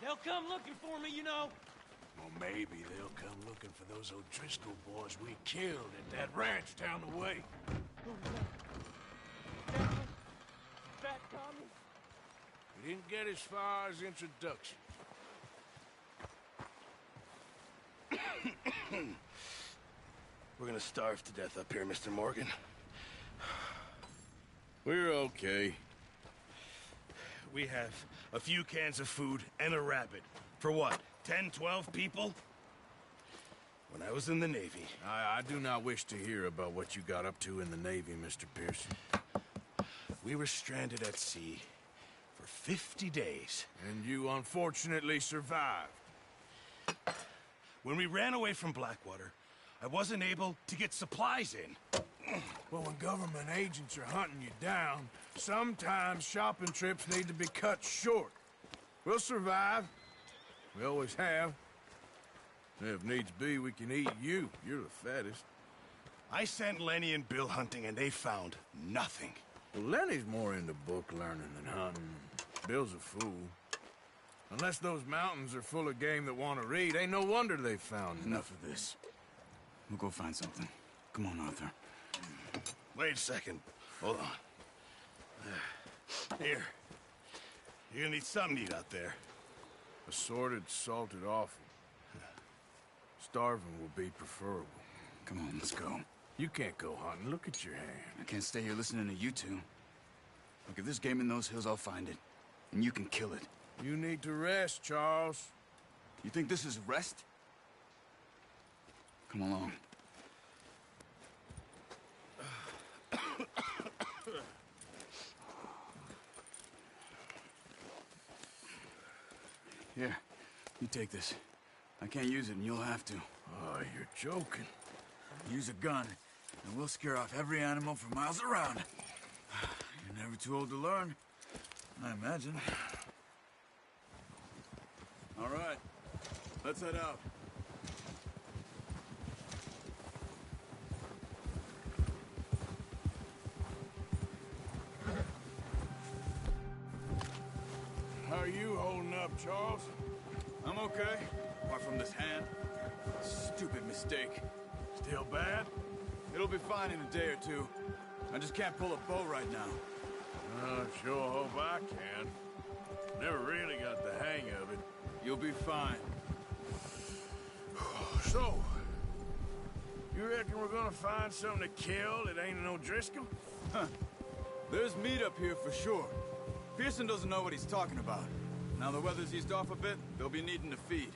They'll come looking for me, you know. Well, maybe they'll come looking for those O'Driscoll boys we killed at that ranch down the way. Who was that? Fat Tommy? We didn't get as far as introduction. We're gonna starve to death up here, Mr. Morgan. We're okay. We have a few cans of food and a rabbit. For what, 10, 12 people? When I was in the Navy... I do not wish to hear about what you got up to in the Navy, Mr. Pearson. We were stranded at sea for 50 days. And you unfortunately survived. When we ran away from Blackwater, I wasn't able to get supplies in. Well, when government agents are hunting you down, sometimes shopping trips need to be cut short. We'll survive. We always have. If needs be, we can eat you. You're the fattest. I sent Lenny and Bill hunting, and they found nothing. Well, Lenny's more into book learning than hunting. Bill's a fool. Unless those mountains are full of game that want to read, ain't no wonder they found Enough of this. We'll go find something. Come on, Arthur. Wait a second. Hold on. Here. You're gonna need something to eat out there. Assorted, salted offal. Starving will be preferable. Come on, let's go. You can't go hunting. Look at your hand. I can't stay here listening to you two. Look, if there's game in those hills, I'll find it. And you can kill it. You need to rest, Charles. You think this is rest? Come along. Here, you take this. I can't use it, and you'll have to. Oh, you're joking. Use a gun, and we'll scare off every animal for miles around. You're never too old to learn, I imagine. All right, let's head out. How are you holding up, Charles? I'm okay, apart from this hand. Stupid mistake. Still bad? It'll be fine in a day or two. I just can't pull a bow right now. I sure hope I can. Never really got the hang of it. You'll be fine. So, you reckon we're gonna find something to kill that ain't an O'Driscoll? Huh. There's meat up here for sure. Pearson doesn't know what he's talking about. Now the weather's eased off a bit, they'll be needing to feed.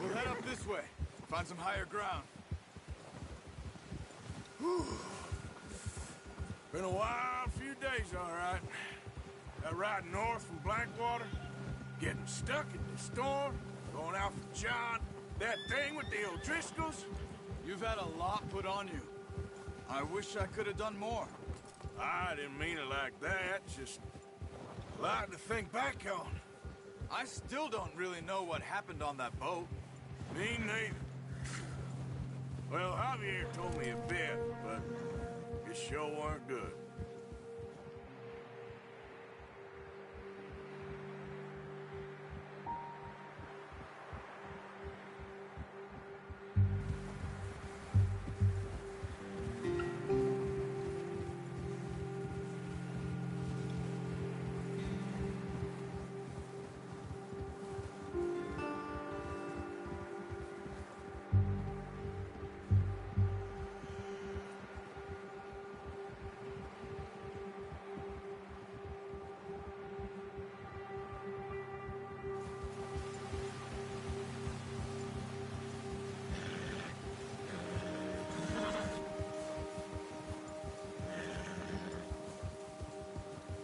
We'll head up this way. Find some higher ground. Whew. Been a wild few days, all right. That ride north from Blackwater, getting stuck in the storm, going out for John, that thing with the O'Driscolls. You've had a lot put on you. I wish I could have done more. I didn't mean it like that, just a lot to think back on. I still don't really know what happened on that boat. Me neither. Well, Javier told me a bit, but it sure weren't good.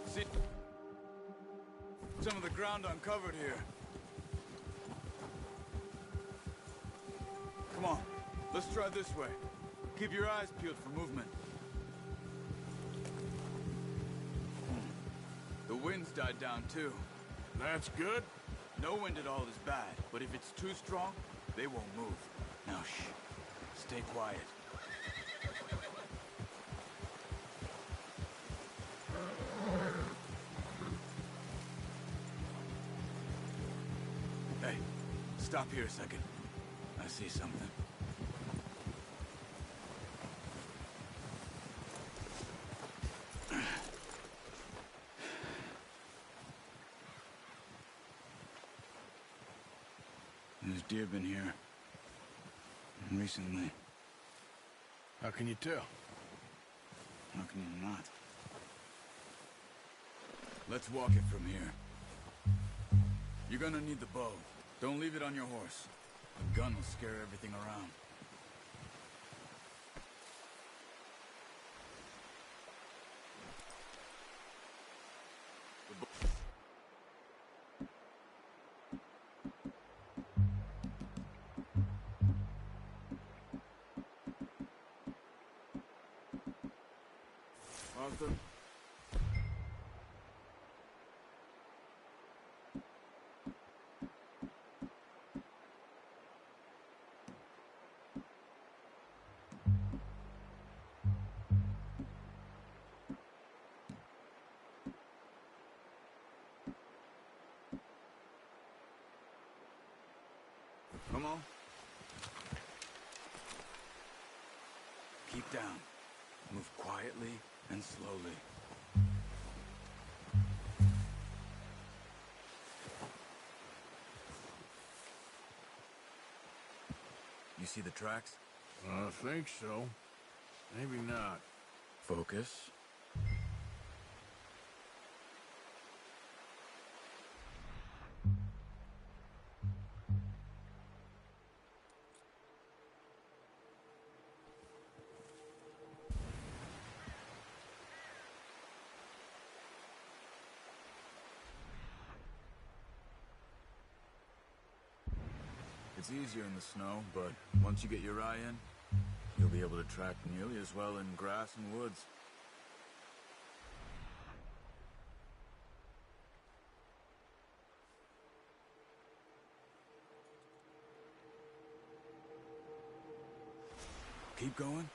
See some of the ground uncovered here. Come on, let's try this way. Keep your eyes peeled for movement. The wind's died down too. That's good. No wind at all is bad, but if it's too strong, they won't move. Now shh, stay quiet. Stop here a second. I see something. There's deer been here. Recently. How can you tell? How can you not? Let's walk it from here. You're gonna need the bow. Don't leave it on your horse. The gun will scare everything around. Arthur? Come on. Keep down. Move quietly and slowly. You see the tracks? I think so. Maybe not. Focus. It's easier in the snow, but once you get your eye in, you'll be able to track nearly as well in grass and woods. Keep going.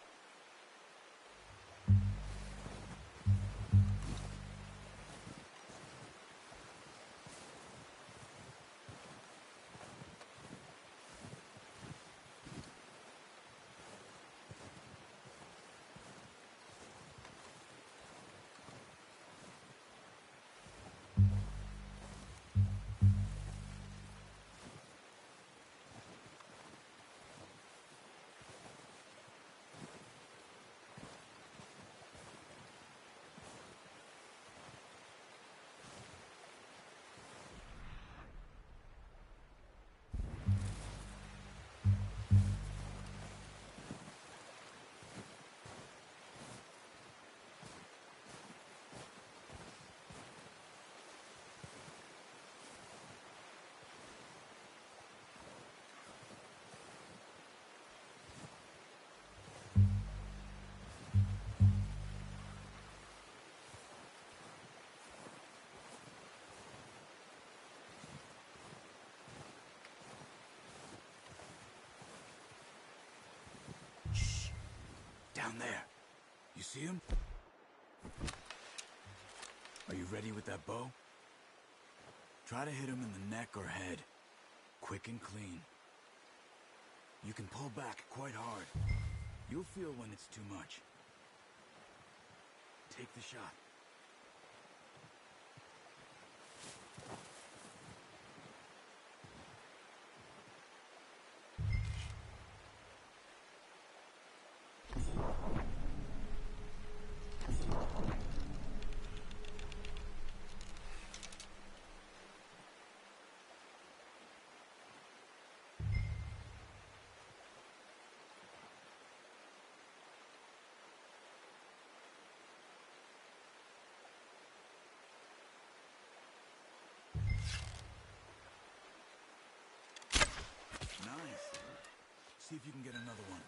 Down there. You see him? Are you ready with that bow? Try to hit him in the neck or head. Quick and clean. You can pull back quite hard. You'll feel when it's too much. Take the shot. Nice. See if you can get another one.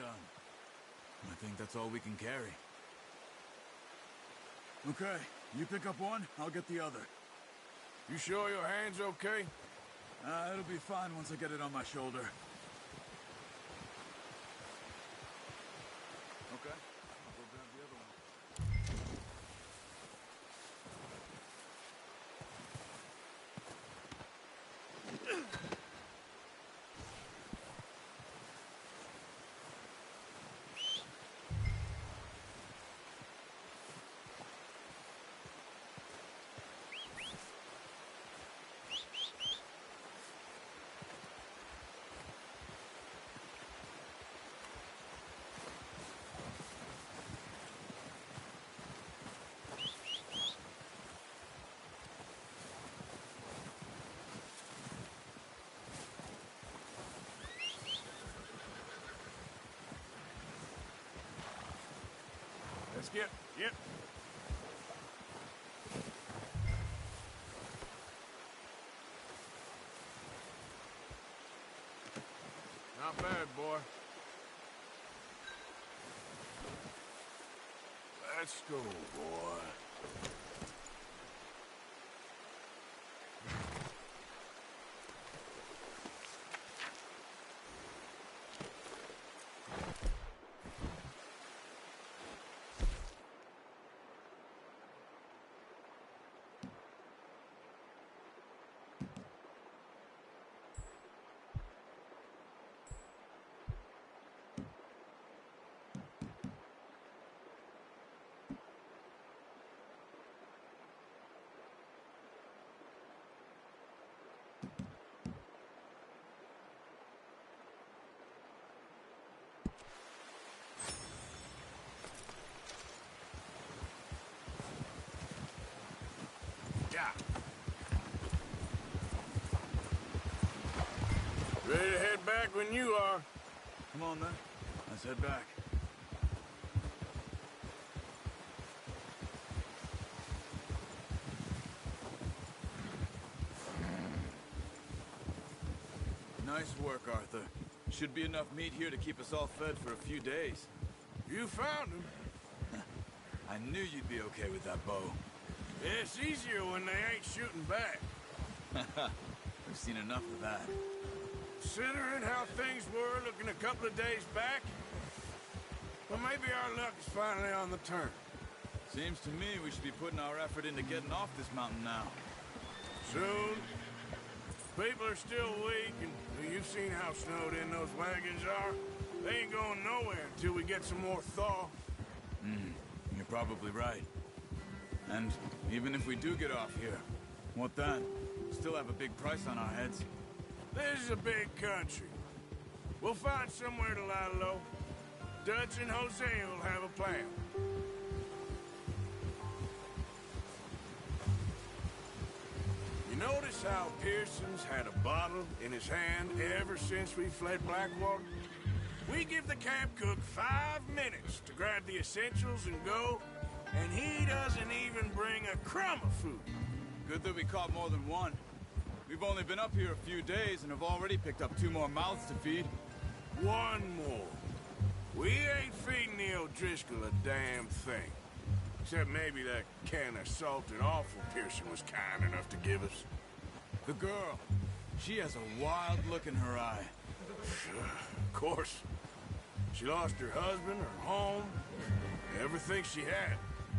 done. I think that's all we can carry. Okay, you pick up one, I'll get the other. You sure your hand's okay? It'll be fine once I get it on my shoulder. Okay, I'll go grab the other one. Let's get... Yep. Not bad, boy. Let's go, boy. Yeah. Ready to head back when you are. Come on, then. Let's head back. Nice work, Arthur. Should be enough meat here to keep us all fed for a few days. You found him. I knew you'd be okay with that bow. It's easier when they ain't shooting back. We've seen enough of that. Considering how things were looking a couple of days back, well, maybe our luck is finally on the turn. Seems to me we should be putting our effort into getting off this mountain now. Soon. People are still weak, and you've seen how snowed in those wagons are. They ain't going nowhere until we get some more thaw. You're probably right. And even if we do get off here, what then? Still have a big price on our heads. This is a big country. We'll find somewhere to lie low. Dutch and Jose will have a plan. You notice how Pearson's had a bottle in his hand ever since we fled Blackwater? We give the camp cook 5 minutes to grab the essentials and go, and he doesn't even bring a crumb of food. Good that we caught more than one. We've only been up here a few days and have already picked up 2 more mouths to feed. 1 more. We ain't feeding the O'Driscoll a damn thing. Except maybe that can of salted offal Pearson was kind enough to give us. The girl. She has a wild look in her eye. Of course. She lost her husband, her home, everything she had.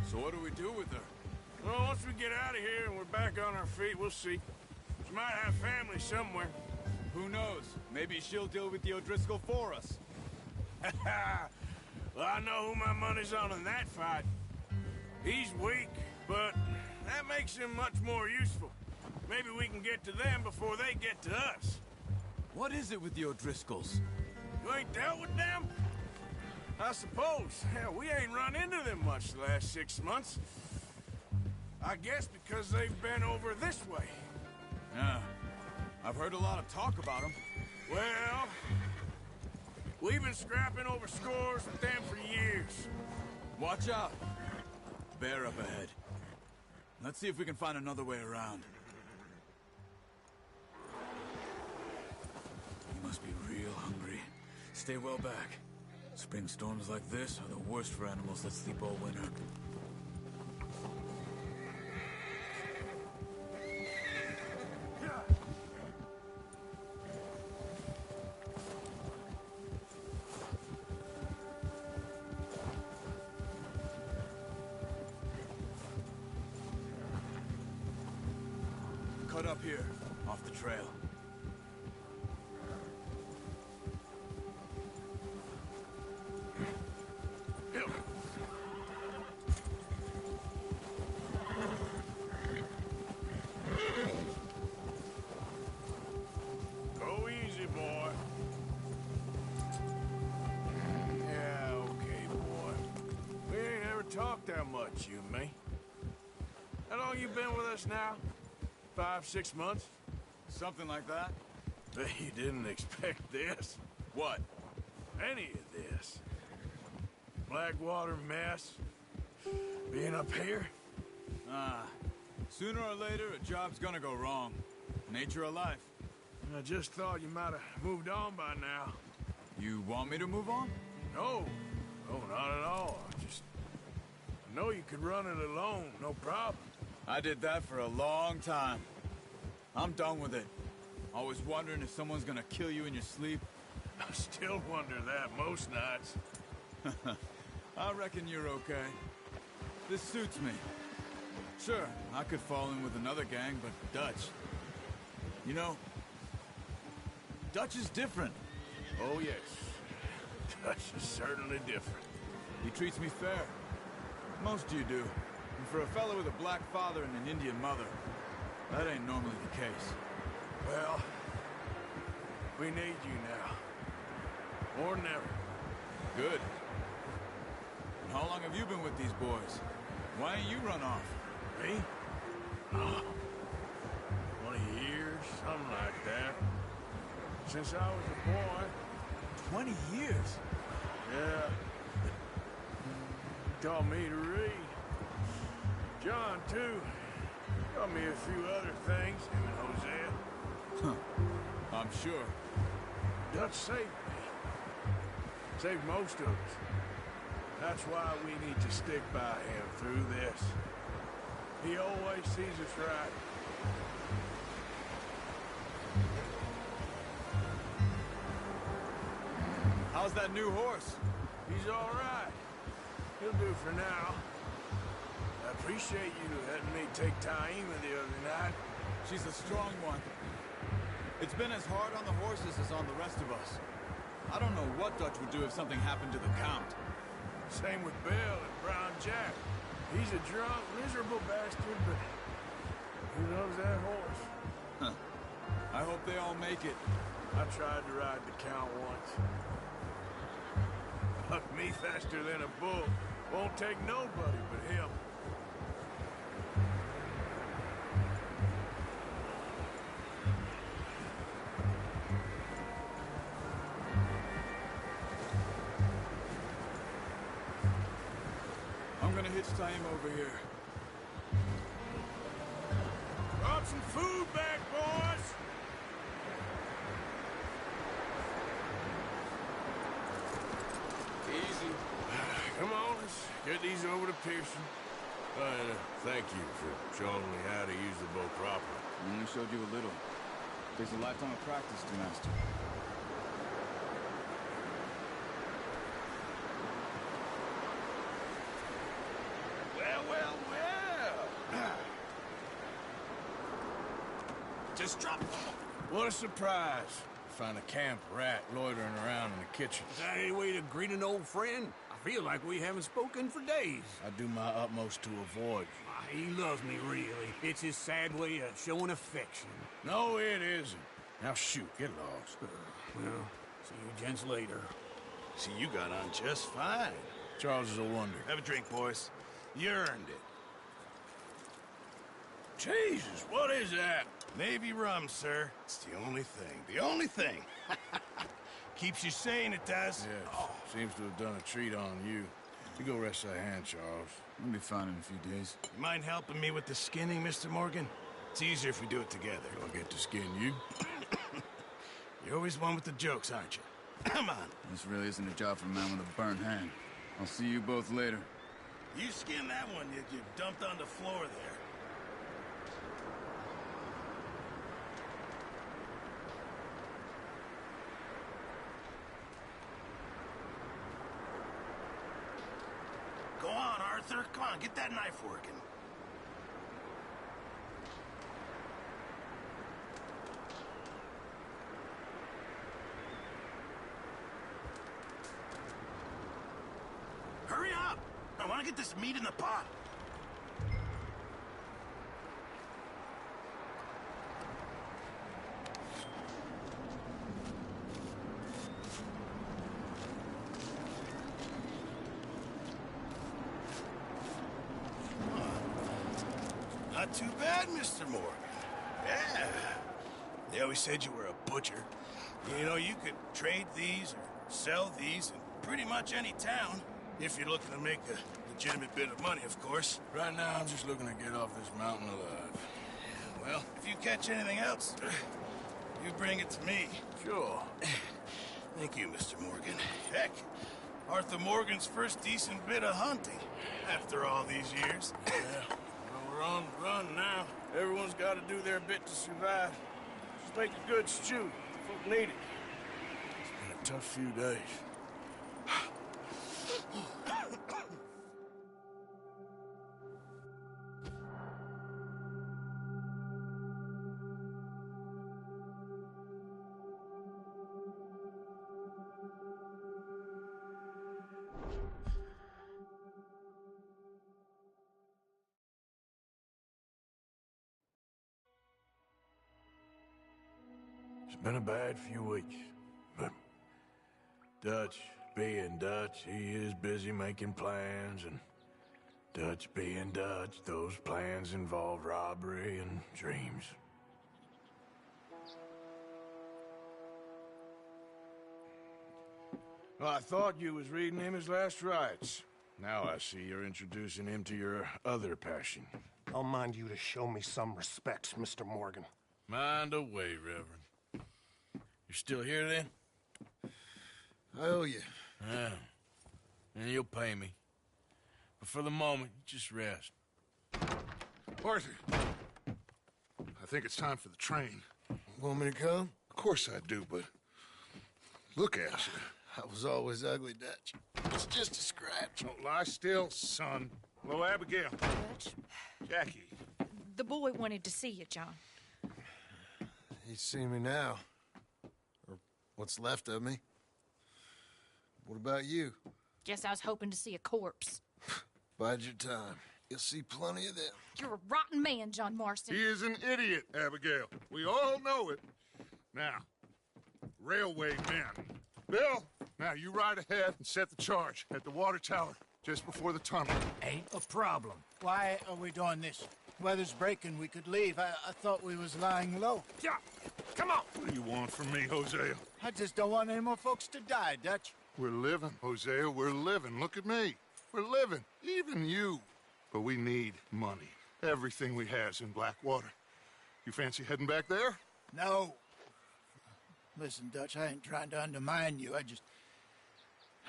So what do we do with her? Well, once we get out of here and we're back on our feet, we'll see. She might have family somewhere. Who knows? Maybe she'll deal with the O'Driscoll for us. Well, I know who my money's on in that fight. He's weak, but that makes him much more useful. Maybe we can get to them before they get to us. What is it with the O'Driscolls? You ain't dealt with them? I suppose. Hell, we ain't run into them much the last 6 months. I guess because they've been over this way. Yeah. I've heard a lot of talk about them. Well, we've been scrapping over scores with them for years. Watch out. Bear up ahead. Let's see if we can find another way around. You must be real hungry. Stay well back. Spring storms like this are the worst for animals that sleep all winter. Cut up here, off the trail. Go easy, boy. Yeah, okay, boy. We ain't ever talked that much, you and me. How long you been with us now? 5, 6 months? Something like that? Bet you didn't expect this. What? Any of this. Blackwater mess. Being up here. Sooner or later, a job's gonna go wrong. Nature of life. I just thought you might have moved on by now. You want me to move on? No. No, not at all. I know you could run it alone, no problem. I did that for a long time. I'm done with it. Always wondering if someone's gonna kill you in your sleep. I still wonder that most nights. I reckon you're okay. This suits me. Sure, I could fall in with another gang, but Dutch... You know, Dutch is different. Oh, yes. Dutch is certainly different. He treats me fair. Most of you do. And for a fellow with a black father and an Indian mother, that ain't normally the case. Well, we need you now. More than ever. Good. And how long have you been with these boys? Why ain't you run off? Me? Oh, 20 years, something like that. Since I was a boy. 20 years? Yeah. Taught me to read. John, too. Taught me a few other things, him and Hosea. Huh. I'm sure. Dutch saved me. Saved most of us. That's why we need to stick by him through this. He always sees us right. How's that new horse? He's all right. He'll do for now. I appreciate you letting me take Taima the other night. She's a strong one. It's been as hard on the horses as on the rest of us. I don't know what Dutch would do if something happened to the Count. Same with Bill and Brown Jack. He's a drunk, miserable bastard, but he loves that horse. Huh. I hope they all make it. I tried to ride the Count once. Bucked me faster than a bull. Won't take nobody but him. I'm gonna hitch time over here. Brought some food back, boys! Easy. Come on, let's get these over to Pearson. Thank you for showing me how to use the bow properly. I only showed you a little. Takes a lifetime of practice to master. Well. Just drop it. What a surprise. Find a camp rat loitering around in the kitchen. Is that any way to greet an old friend? I feel like we haven't spoken for days. I do my utmost to avoid. He loves me, really. It's his sad way of showing affection. No, it isn't. Now shoot, get lost. Well, see you gents later. See, you got on just fine. Charles is a wonder. Have a drink, boys. You earned it. Jesus, what is that? Navy rum, sir. It's the only thing. The only thing. Keeps you sane, it does. Yes, seems to have done a treat on you. You go rest that hand, Charles. We'll be fine in a few days. You mind helping me with the skinning, Mr. Morgan? It's easier if we do it together. Do I get to skin you? You're always one with the jokes, aren't you? Come on. This really isn't a job for a man with a burnt hand. I'll see you both later. You skinned that one you dumped on the floor there. Go on, Arthur. Come on, get that knife working. Hurry up! I want to get this meat in the pot. Not too bad, Mr. Morgan. Yeah. They always said you were a butcher. You know, you could trade these or sell these in pretty much any town. If you're looking to make a legitimate bit of money, of course. Right now, I'm just looking to get off this mountain alive. Well, if you catch anything else, you bring it to me. Sure. Thank you, Mr. Morgan. Heck, Arthur Morgan's first decent bit of hunting after all these years. Yeah. Well, we're on the run now. Everyone's got to do their bit to survive. Just make a good stew. Folk need it. It's been a tough few days. It's been a bad few weeks, but Dutch being Dutch, he is busy making plans, and Dutch being Dutch, those plans involve robbery and dreams. Well, I thought you was reading him his last rites. Now I see you're introducing him to your other passion. I'll mind you to show me some respect, Mr. Morgan. Mind away, Reverend. You're still here, then? I owe you. Yeah. And you'll pay me. But for the moment, just rest. Arthur, I think it's time for the train. Want me to come? Of course I do, but look at you. I was always ugly, Dutch. It's just a scratch. Don't lie still, son. Hello, Abigail. Dutch, Jackie. the boy wanted to see you, John. He's seen me now. Or what's left of me. What about you? Guess I was hoping to see a corpse. Bide your time. You'll see plenty of them. You're a rotten man, John Marston. He is an idiot, Abigail. We all know it. Now, railway men. Bill, now you ride ahead and set the charge at the water tower just before the tunnel. Ain't a problem. Why are we doing this? Weather's breaking. We could leave. I thought we was lying low. Yeah, come on. What do you want from me, Hosea? I just don't want any more folks to die, Dutch. We're living, Hosea. We're living. Look at me. We're living. Even you. But we need money. Everything we has in Blackwater. You fancy heading back there? No. Listen, Dutch, I ain't trying to undermine you. I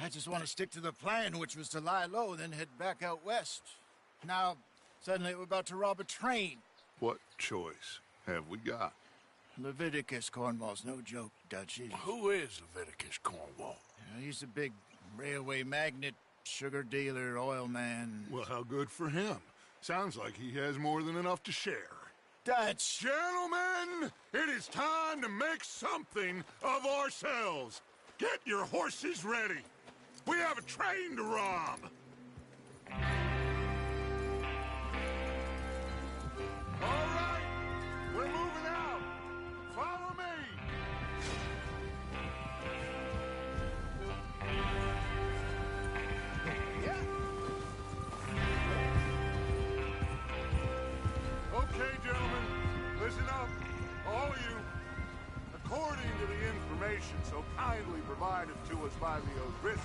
just want to stick to the plan, which was to lie low, then head back out west. Now, suddenly we're about to rob a train. What choice have we got? Leviticus Cornwall's no joke, Dutch. Who is Leviticus Cornwall? He's a big railway magnate, sugar dealer, oil man. Well, how good for him. Sounds like he has more than enough to share. Dutch! Gentlemen, it is time to make something of ourselves. Get your horses ready. We have a train to rob. All right, we're moving out. Follow me. Okay, gentlemen, listen up, all of you. According to the information so kindly provided to us by the O'Driscolls,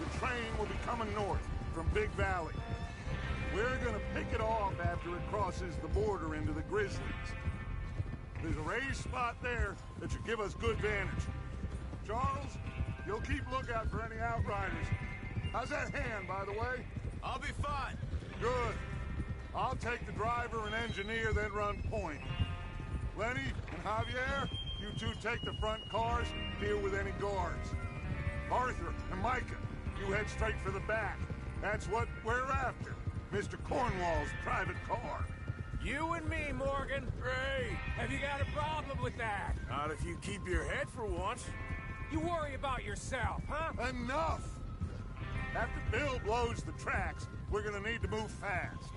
the train will be coming north from Big Valley. We're gonna pick it off after it crosses the border into the Grizzlies. There's a raised spot there that should give us good vantage. Charles, You'll keep lookout for any outriders. How's that hand, by the way? I'll be fine. Good. I'll take the driver and engineer, then run point. Lenny and Javier, you two take the front cars, deal with any guards. Arthur and Micah, you head straight for the back. That's what we're after. Mr. Cornwall's private car. You and me, Morgan. Great. Have you got a problem with that? Not if you keep your head for once. You worry about yourself, huh? Enough! After Bill blows the tracks, we're gonna need to move fast.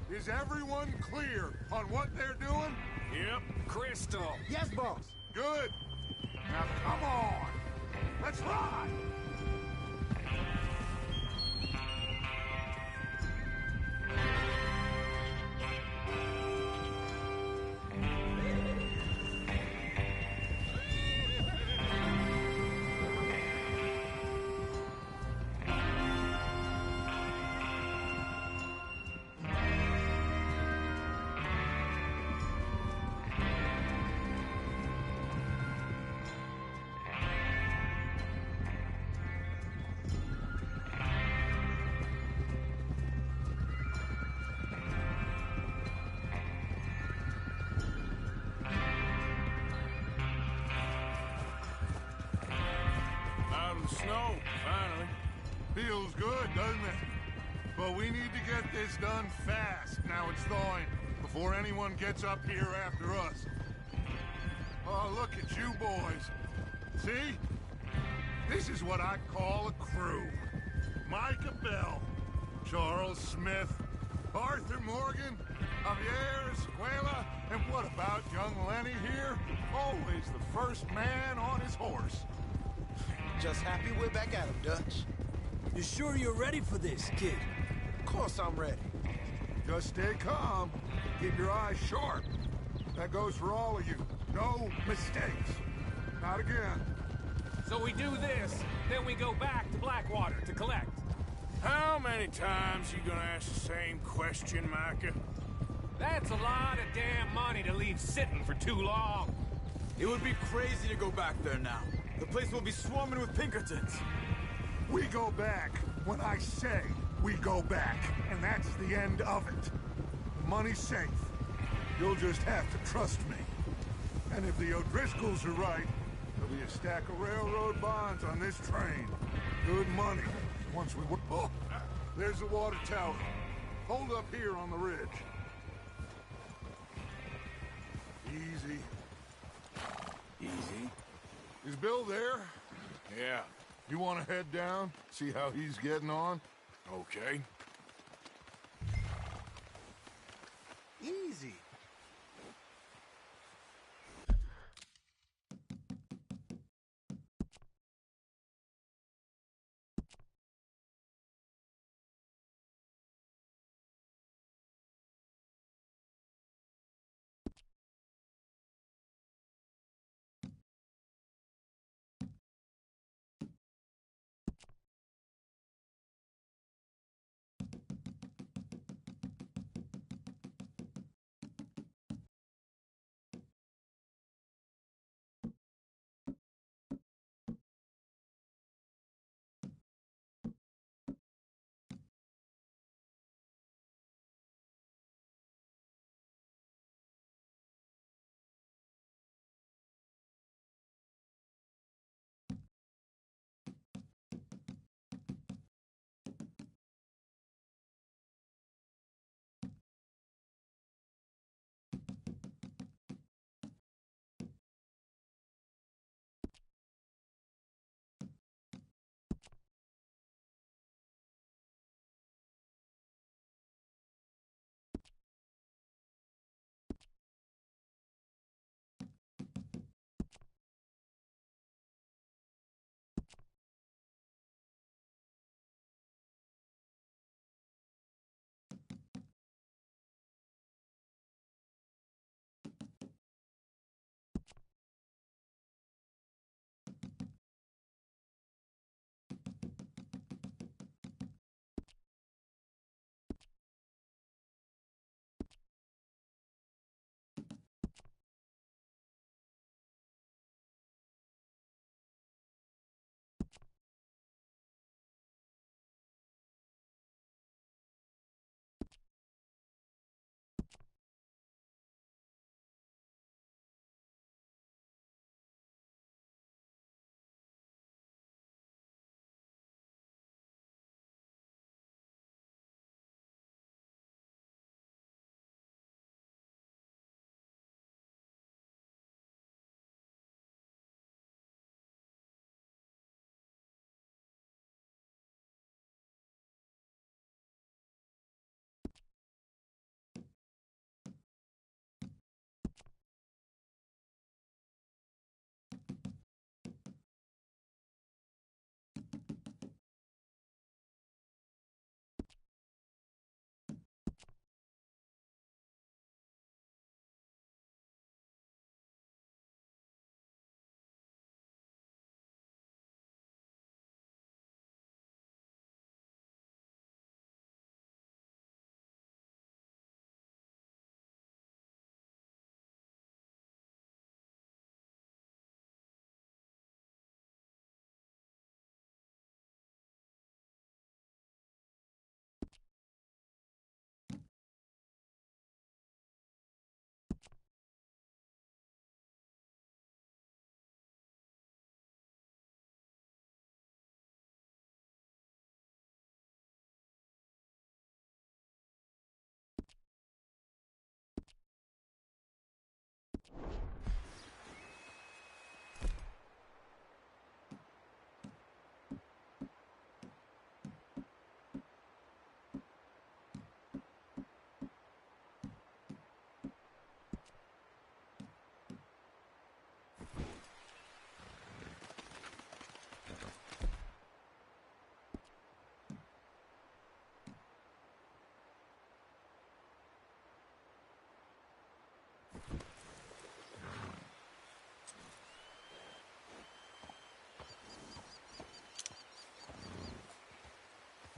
Is everyone clear on what they're doing? Yep. Crystal. Yes, boss. Good. Now come on. Let's ride. Snow, finally. Feels good, doesn't it? But we need to get this done fast. Now it's thawing, before anyone gets up here after us. Oh, look at you boys. See? This is what I call a crew. Micah Bell, Charles Smith, Arthur Morgan, Javier Escuela, and what about young Lenny here? Always the first man on his horse. Just happy we're back at him, Dutch. You sure you're ready for this, kid? Of course I'm ready. Just stay calm. Keep your eyes sharp. That goes for all of you. No mistakes. Not again. So we do this, then we go back to Blackwater to collect. How many times you gonna ask the same question, Micah? That's a lot of damn money to leave sitting for too long. It would be crazy to go back there now. The place will be swarming with Pinkertons. We go back when I say we go back, and that's the end of it. Money's safe. You'll just have to trust me. And if the O'Driscolls are right, there'll be a stack of railroad bonds on this train. Good money. Once we work... Oh, there's the water tower. Hold up here on the ridge. Easy. Easy. Is Bill there? Yeah. You want to head down, see how he's getting on? Okay. Easy.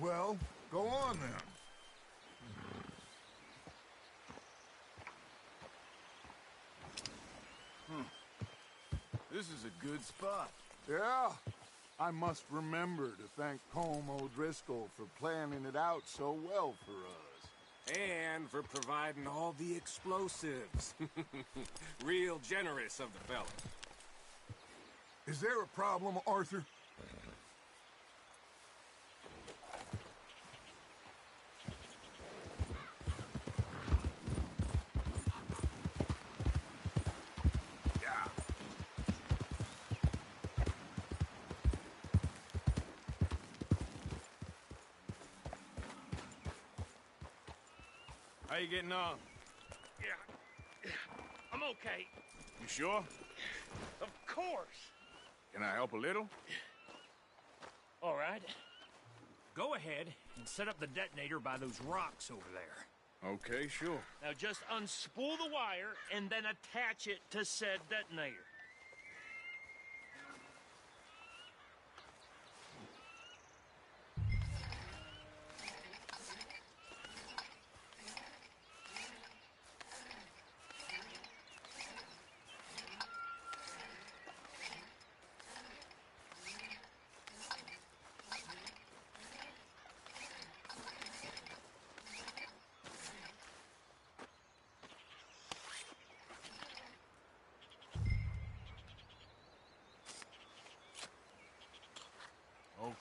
well, go on then. This is a good spot. Yeah, I must remember to thank Colm O'Driscoll for planning it out so well for us. And for providing all the explosives. Real generous of the fella. Is there a problem, Arthur? How you getting on? Yeah. I'm okay. You sure? Of course. Can I help a little? All right. Go ahead and set up the detonator by those rocks over there. Okay, sure. Now just unspool the wire and then attach it to said detonator.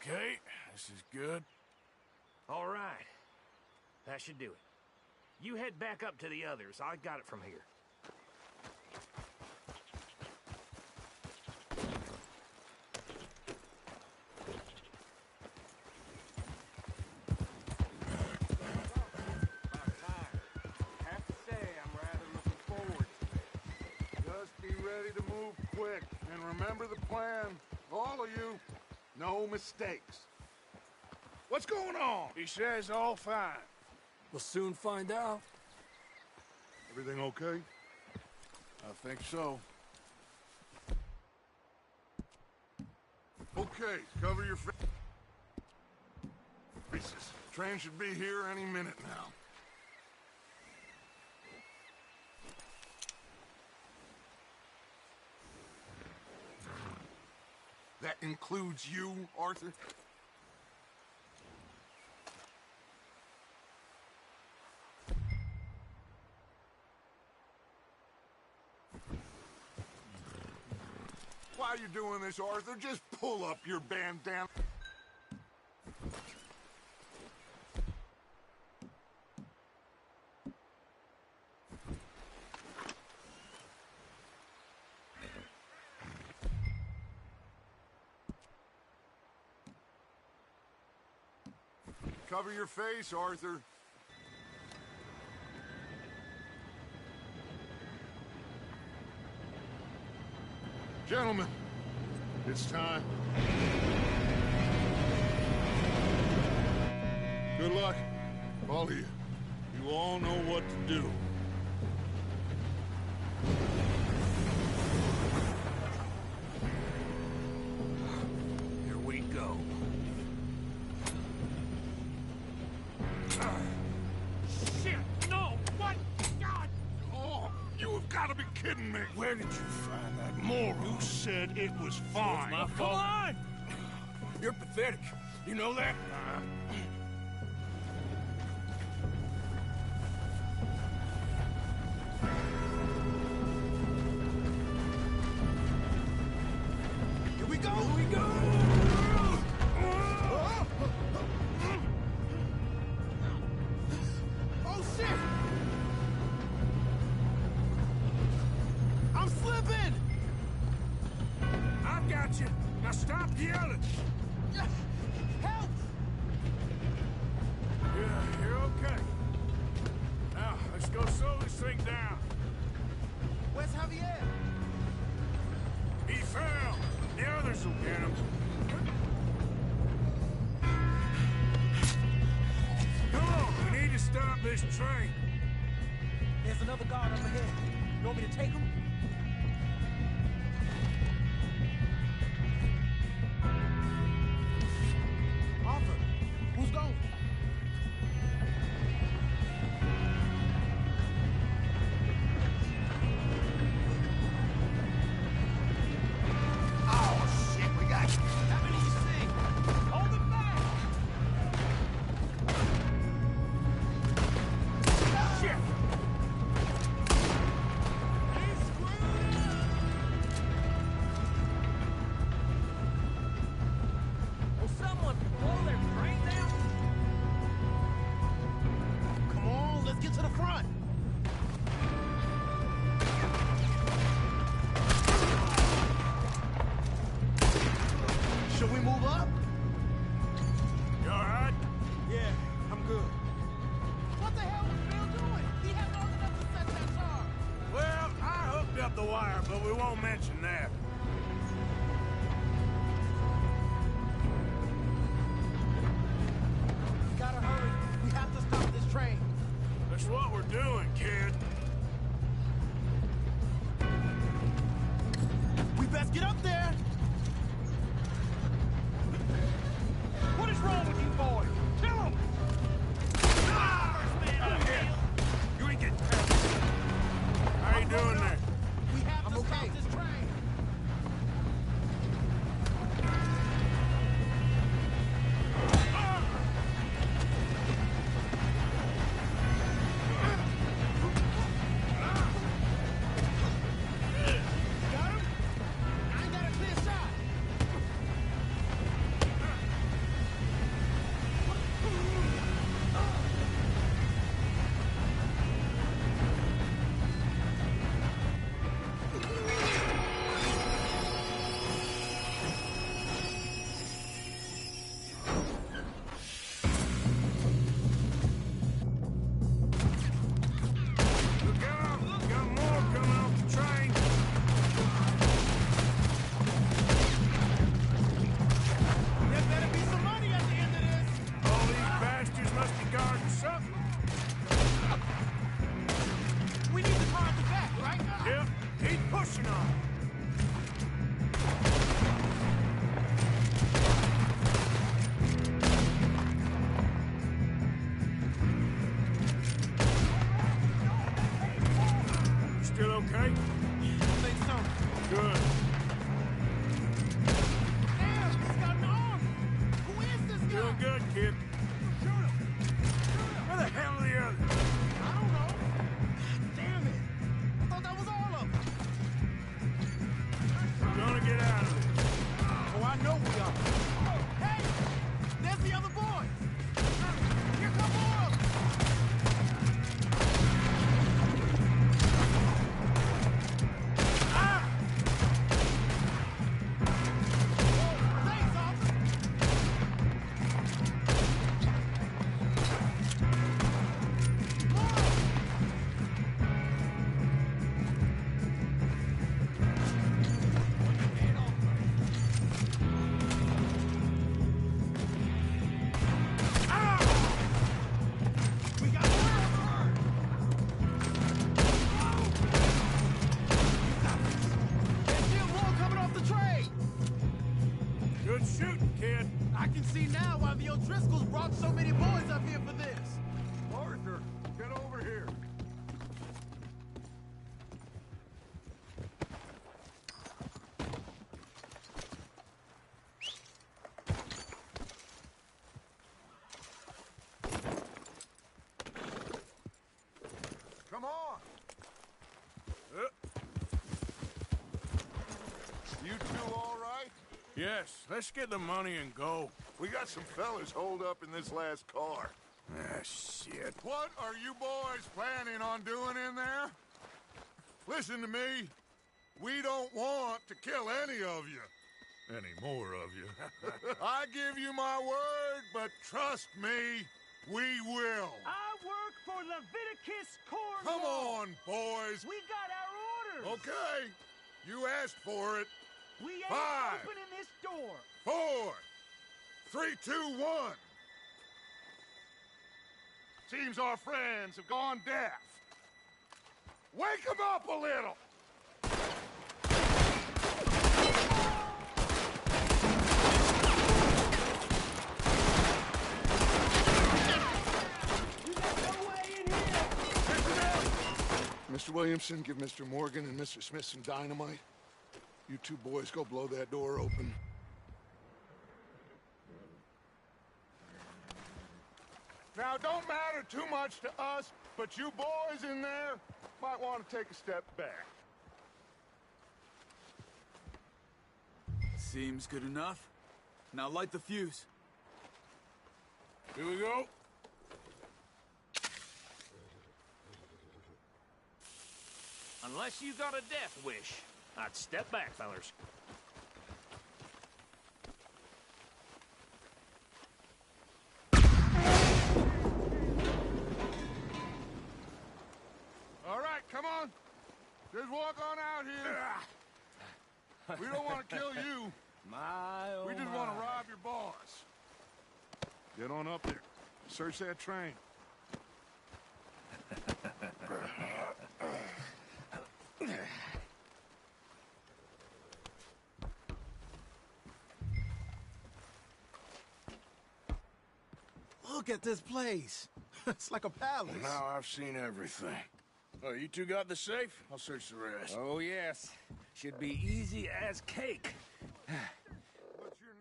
Okay, this is good. All right. That should do it. You head back up to the others. I got it from here. Have to say, I'm rather looking forward to it. Just be ready to move quick, and remember the plan, all of you. No mistakes. What's going on? He says all fine. We'll soon find out. Everything okay? I think so. Okay, cover your faces. Train should be here any minute now. That includes you, Arthur? Why are you doing this, Arthur? Just pull up your bandana. Cover your face, Arthur. Gentlemen, it's time. Good luck, all of you. You all know what to do. Here we go. Shit! No! What? God! Oh, you have got to be kidding me. Where did you find that moron? You said it was fine. My fault. Come on! You're pathetic. You know that? Here we go! Here we go! Oh, shit! I'm slipping! I got you. Now stop yelling. Help! Yeah, you're okay. Now, let's go slow this thing down. Where's Javier? He fell. The others will get him. Come on, we need to stop this train. There's another guard up ahead. You want me to take him? Arthur, who's going? up the wire, but we won't mention that. We gotta hurry. We have to stop this train. That's what we're doing, kid. We best get up there. What is wrong with you boys? Kill him! You ain't getting past me. How you doing there? We have to stop this train. Got him? I ain't got a clear shot. Look out! Got more coming off the train. There better be some money at the end of this. All these bastards must be guarding something. We need the car at the back, right? Yep, keep pushing on. You still okay? I think so. Good. Damn, he's got an arm. Who is this guy? Doing good, kid. Shoot him. Where the hell are the others? I don't know. Damn it. I thought that was all of them. We're gonna get out of this. Oh, I know we are. Hey, there's the other boys. Here come more of them. Ah! Thanks, officer. We got more. There's still more coming off the train. Good shooting, kid. I can see now why the O'Driscolls brought so many boys up here for this. Arthur, get over here. Come on. You two all right? Yes, let's get the money and go. We got some fellas holed up in this last car. Ah, shit. What are you boys planning on doing in there? Listen to me. We don't want to kill any of you. Any more of you. I give you my word, but trust me, we will. I work for Leviticus Corps. Come on, boys. We got our orders. Okay. You asked for it. We ain't 5, opening this door. 4, 3, 2, 1. Seems our friends have gone deaf. Wake them up a little. Mr. Williamson, give Mr. Morgan and Mr. Smith some dynamite. You two boys go blow that door open. Now, it don't matter too much to us, but you boys in there might want to take a step back. Seems good enough. Now light the fuse. Here we go. Unless you got a death wish, I'd step back, fellers. All right, come on. Just walk on out here. We don't want to kill you. We just want to rob your boss. Get on up there. Search that train. Look at this place. It's like a palace. Now I've seen everything. Oh, you two got the safe? I'll search the rest. Oh, yes. Should be easy as cake.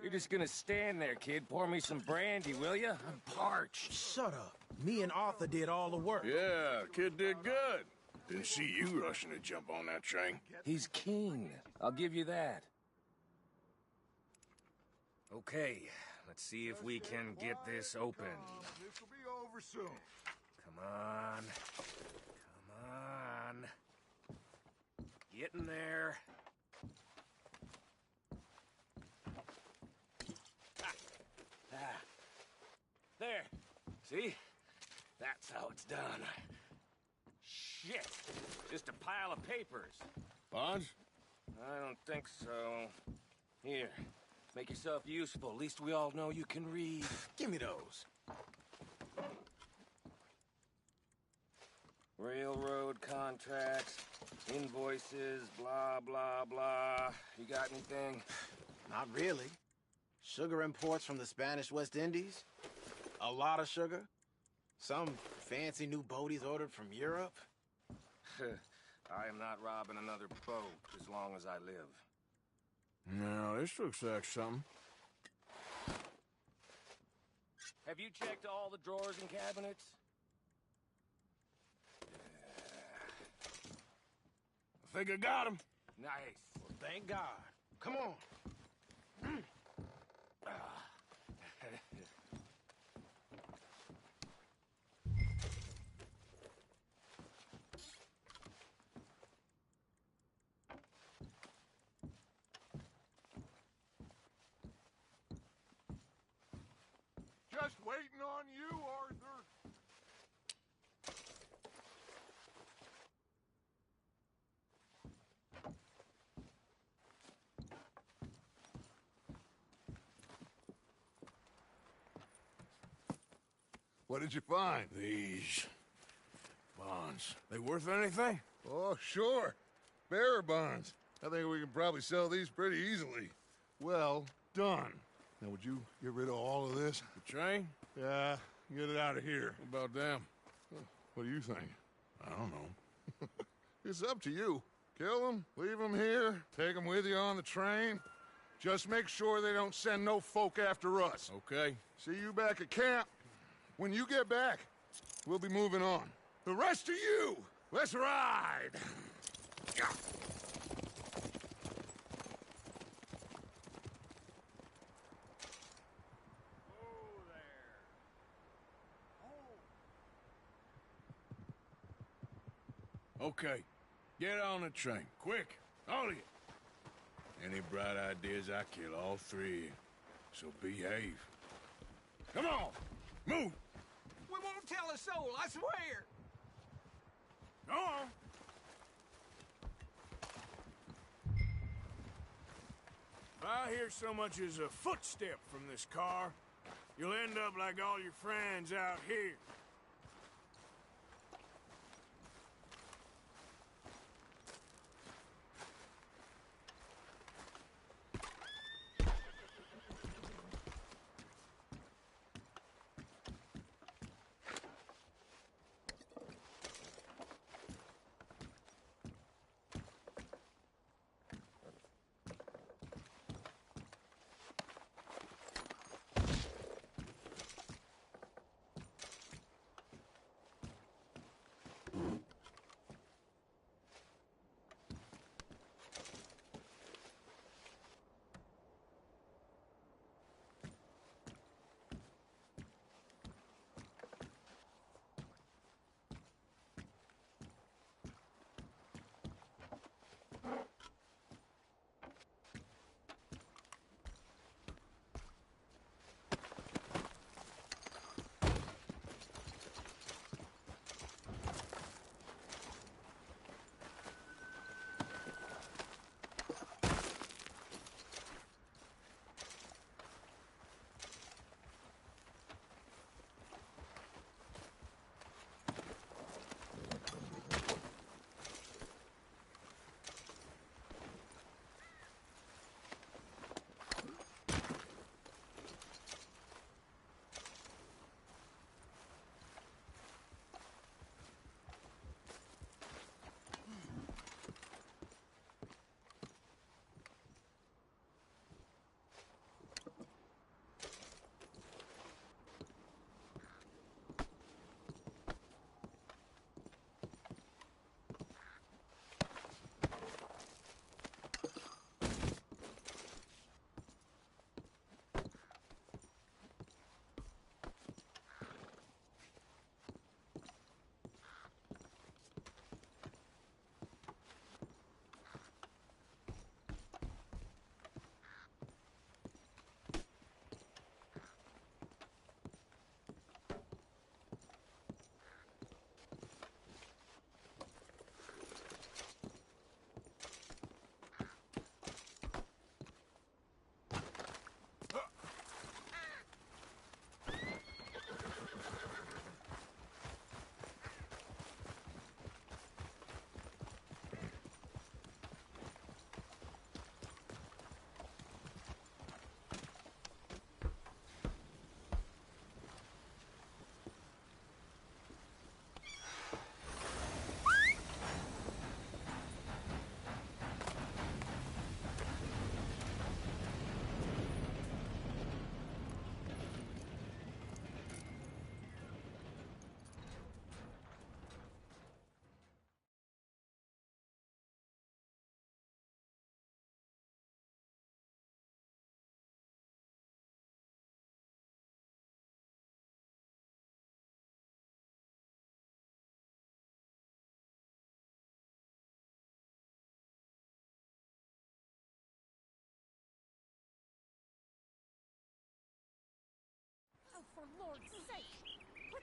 You're just gonna stand there, kid. Pour me some brandy, will you? I'm parched. Shut up. Me and Arthur did all the work. Yeah, kid did good. Didn't see you rushing to jump on that train. He's keen. I'll give you that. Okay, let's see if we can get this open. This will be over soon. Come on. Come on. Get in there. There. See? That's how it's done. Shit. Just a pile of papers. Bonds? I don't think so. Here. Make yourself useful. At least we all know you can read. Give me those. Railroad contracts, invoices, blah, blah, blah. You got anything? Not really. Sugar imports from the Spanish West Indies. A lot of sugar. Some fancy new boat he's ordered from Europe. I am not robbing another boat as long as I live. No, this looks like something. Have you checked all the drawers and cabinets? I think I got him. Nice. Well, thank God. Come on. Just waiting on you, Arthur. What did you find? These bonds. They worth anything? Oh, sure. Bearer bonds. I think we can probably sell these pretty easily. Well done. Now, would you get rid of all of this? The train? Yeah, get it out of here. What about them? What do you think? I don't know. It's up to you. Kill them, leave them here, take them with you on the train. Just make sure they don't send no folk after us. Okay. See you back at camp. When you get back, we'll be moving on. The rest of you, let's ride! Okay. Get on the train. Quick. All of you. Any bright ideas, I kill all three of you. So behave. Come on! Move! We won't tell a soul, I swear. Go on! If I hear so much as a footstep from this car, you'll end up like all your friends out here.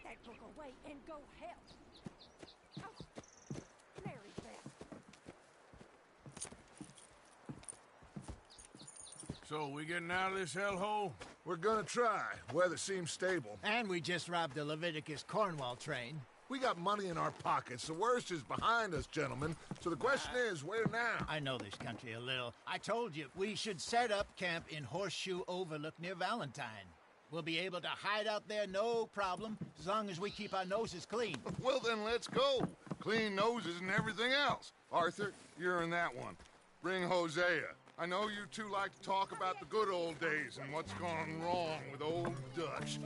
that book away and go help. Oh, Mary Beth. So, we getting out of this hellhole? We're gonna try. Weather seems stable. And we just robbed the Leviticus Cornwall train. We got money in our pockets. The worst is behind us, gentlemen. So the question is, where now? I know this country a little. I told you, we should set up camp in Horseshoe Overlook near Valentine. We'll be able to hide out there, no problem, as long as we keep our noses clean. Well, then let's go. Clean noses and everything else. Arthur, you're in that one. Bring Hosea. I know you two like to talk about the good old days and what's gone wrong with old Dutch.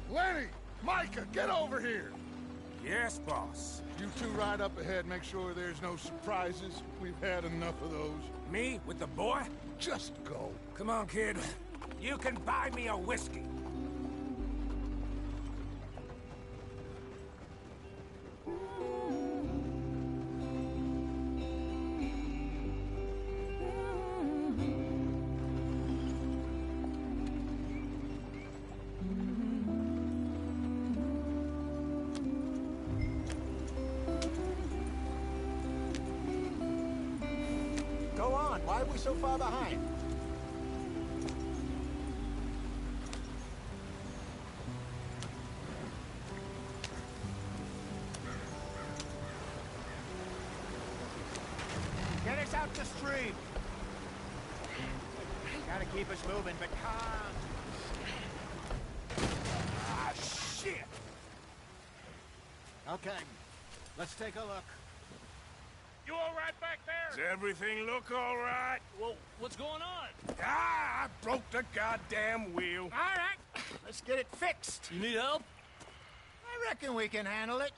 Lenny! Micah, get over here! Yes, boss. You two ride up ahead, make sure there's no surprises. We've had enough of those. Me with the boy? Just go. Come on, kid. You can buy me a whiskey. Go on, why are we so far behind? Get us out the stream. Gotta keep us moving, but calm. Ah, shit! Okay, let's take a look. You all right back there? Does everything look all right? Well, what's going on? Ah, I broke the goddamn wheel. All right, let's get it fixed. You need help? I reckon we can handle it.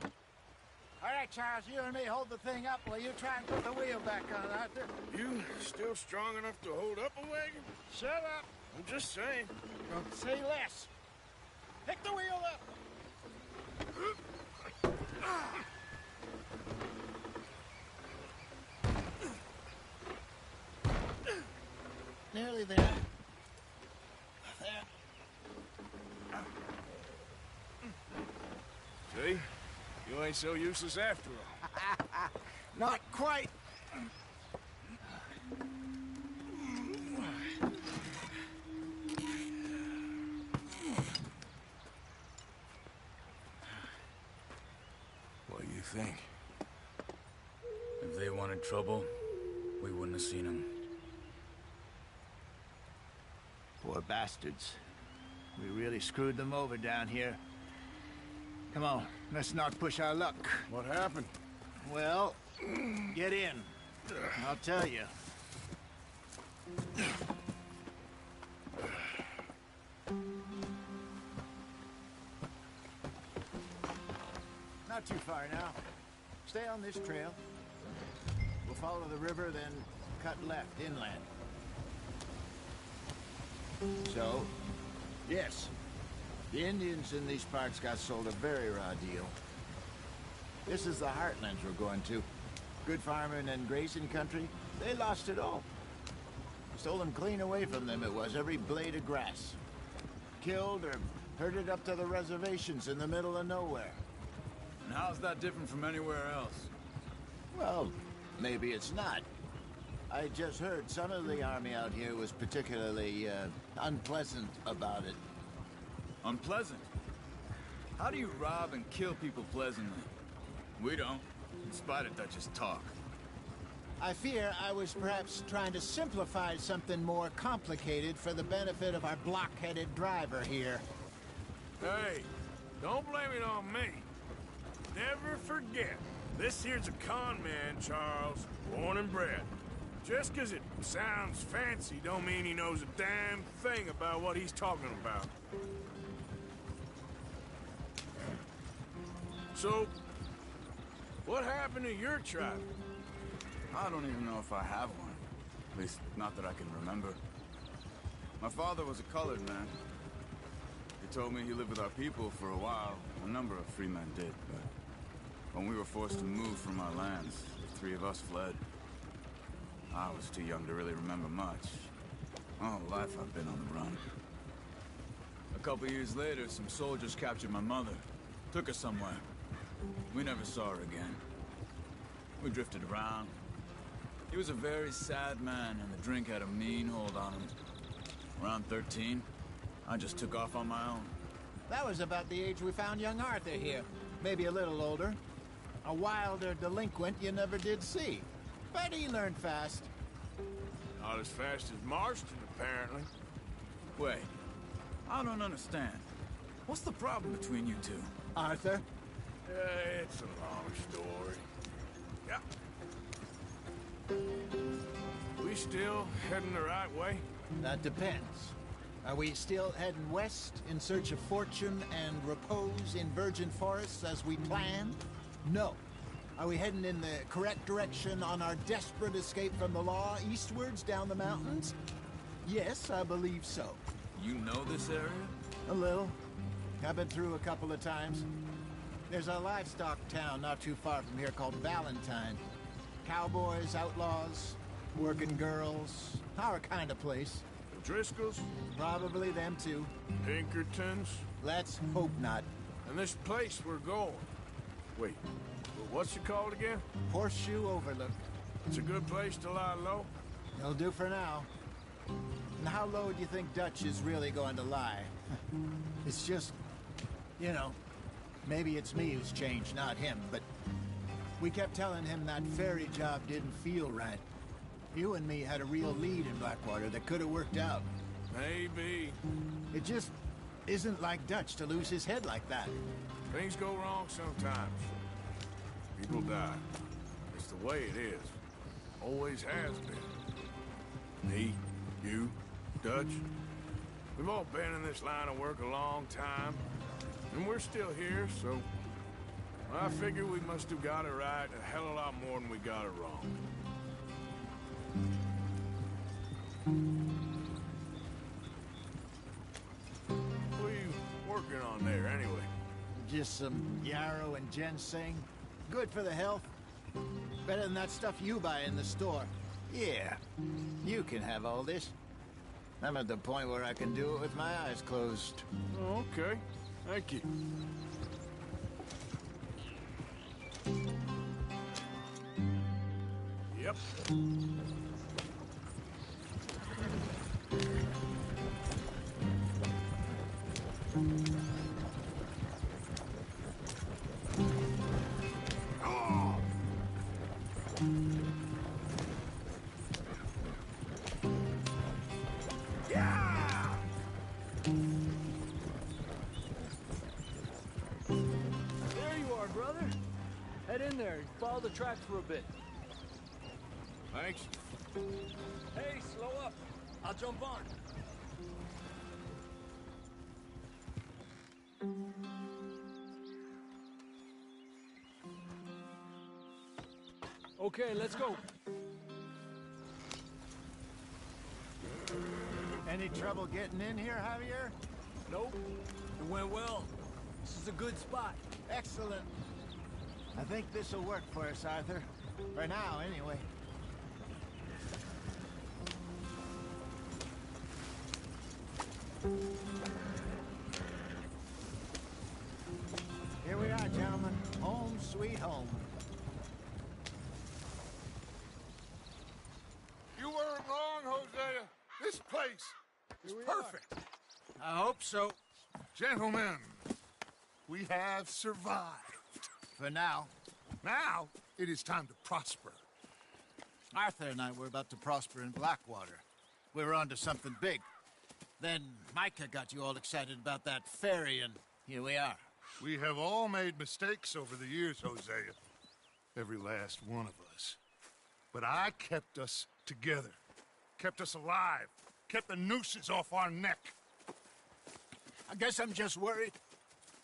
All right, Charles, you and me hold the thing up while you try and put the wheel back on, Arthur. You still strong enough to hold up a wagon? Shut up. I'm just saying. Don't say less. Pick the wheel up. Nearly there. There. See? You ain't so useless after all. Not quite. What do you think? If they wanted trouble, we wouldn't have seen them. Poor bastards. We really screwed them over down here. Come on, let's not push our luck. What happened? Well, get in. I'll tell you. Not too far now. Stay on this trail. We'll follow the river, then cut left inland. So, yes, the Indians in these parts got sold a very raw deal. This is the heartlands we're going to. Good farming and grazing country, they lost it all. Stolen clean away from them it was, every blade of grass. Killed or herded up to the reservations in the middle of nowhere. And how's that different from anywhere else? Well, maybe it's not. I just heard some of the army out here was particularly, unpleasant about it. Unpleasant? How do you rob and kill people pleasantly? We don't, in spite of Dutch's talk. I fear I was perhaps trying to simplify something more complicated for the benefit of our block-headed driver here. Hey, don't blame it on me. Never forget, this here's a con man, Charles, born and bred. Just 'cause it sounds fancy don't mean he knows a damn thing about what he's talking about. So, what happened to your tribe? I don't even know if I have one. At least, not that I can remember. My father was a colored man. He told me he lived with our people for a while. A number of free men did, but when we were forced to move from our lands, the three of us fled. I was too young to really remember much. My whole life I've been on the run. A couple years later, some soldiers captured my mother. Took her somewhere. We never saw her again. We drifted around. He was a very sad man, and the drink had a mean hold on him. Around 13, I just took off on my own. That was about the age we found young Arthur here. Maybe a little older. A wilder delinquent you never did see. But he learned fast. Not as fast as Marston, apparently. Wait, I don't understand. What's the problem between you two? Arthur? It's a long story. Yeah. We still heading the right way? That depends. Are we still heading west in search of fortune and repose in virgin forests as we planned? No. Are we heading in the correct direction on our desperate escape from the law eastwards down the mountains? Yes, I believe so. You know this area? A little. I've been through a couple of times. There's a livestock town not too far from here called Valentine. Cowboys, outlaws, working girls, our kind of place. The Driscolls? Probably them too. Pinkertons? Let's hope not. And this place we're going. Wait, what's it called again? Horseshoe Overlook. It's a good place to lie low? It'll do for now. And how low do you think Dutch is really going to lie? It's just, you know, maybe it's me who's changed, not him, but we kept telling him that ferry job didn't feel right. You and me had a real lead in Blackwater that could have worked out. Maybe. It just isn't like Dutch to lose his head like that. Things go wrong sometimes. People die. It's the way it is. Always has been. Me, you, Dutch. We've all been in this line of work a long time. And we're still here, so I figure we must have got it right a hell of a lot more than we got it wrong. What are you working on there, anyway? Just some yarrow and ginseng. Good for the health. Better than that stuff you buy in the store. Yeah, you can have all this. I'm at the point where I can do it with my eyes closed. Oh, okay. Thank you. Yep. Head in there and follow the tracks for a bit. Thanks. Hey, slow up. I'll jump on. Okay, let's go. Any trouble getting in here, Javier? Nope. It went well. This is a good spot. Excellent. I think this'll work for us, Arthur. For now, anyway. Here we are, gentlemen. Home sweet home. place is perfect. I hope so. Gentlemen, we have survived. For now. Now, it is time to prosper. Arthur and I were about to prosper in Blackwater. We were onto something big. Then Micah got you all excited about that ferry, and here we are. We have all made mistakes over the years, Hosea. Every last one of us. But I kept us together. Kept us alive. Kept the nooses off our neck. I guess I'm just worried.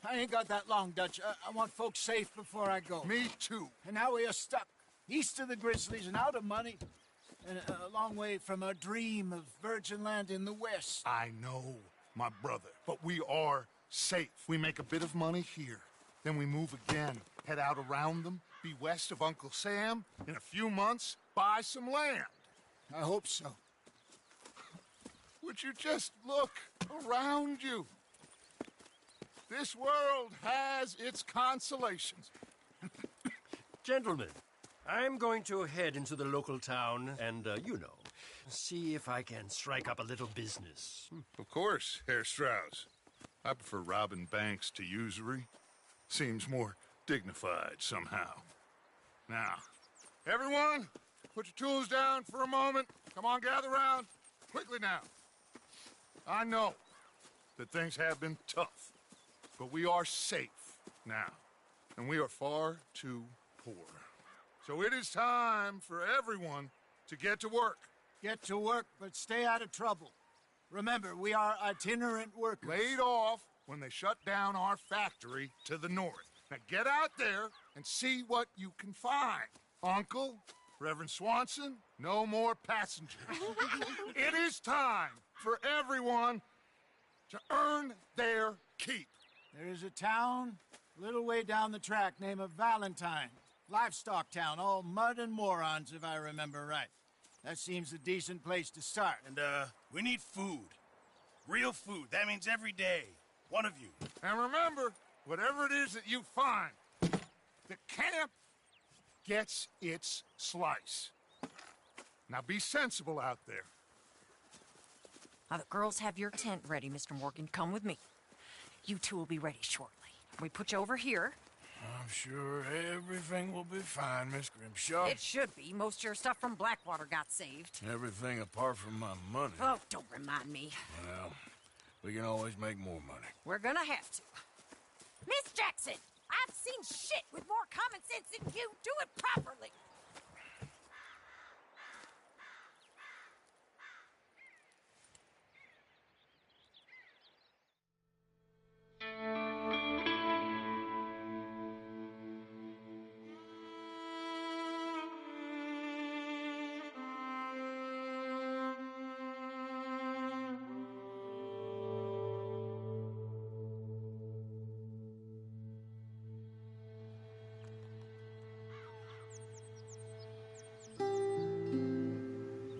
I ain't got that long, Dutch. I want folks safe before I go. Me too. And now we are stuck. East of the Grizzlies and out of money. And a long way from our dream of virgin land in the west. I know, my brother. But we are safe. We make a bit of money here. Then we move again. Head out around them. Be west of Uncle Sam. In a few months, buy some land. I hope so. Would you just look around you? This world has its consolations. Gentlemen, I'm going to head into the local town and, see if I can strike up a little business. Of course, Herr Strauss. I prefer robbing banks to usury. Seems more dignified somehow. Now, everyone, put your tools down for a moment. Come on, gather round. Quickly now. I know that things have been tough, but we are safe now, and we are far too poor. So it is time for everyone to get to work. Get to work, but stay out of trouble. Remember, we are itinerant workers. Laid off when they shut down our factory to the north. Now get out there and see what you can find. Uncle, Reverend Swanson, no more passengers. It is time for everyone to earn their keep. There is a town a little way down the track named Valentine. Livestock town, all mud and morons, if I remember right. That seems a decent place to start. And, we need food. Real food. That means every day. One of you. And remember, whatever it is that you find, the camp gets its slice. Now be sensible out there. Now the girls have your tent ready, Mr. Morgan. Come with me. You two will be ready shortly. We put you over here. I'm sure everything will be fine, Miss Grimshaw. It should be. Most of your stuff from Blackwater got saved. Everything apart from my money. Oh, don't remind me. Well, we can always make more money. We're gonna have to. Miss Jackson, I've seen shit with more common sense than you. Do it properly.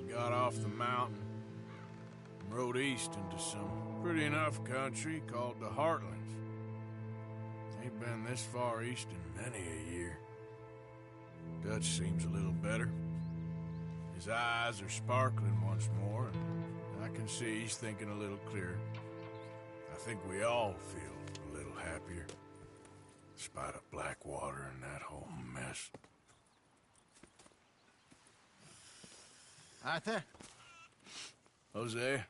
Got off the mountain and rode east into some pretty enough country called the Heartlands. Ain't been this far east in many a year. Dutch seems a little better. His eyes are sparkling once more, and I can see he's thinking a little clearer. I think we all feel a little happier, in spite of Blackwater and that whole mess. Arthur? Jose?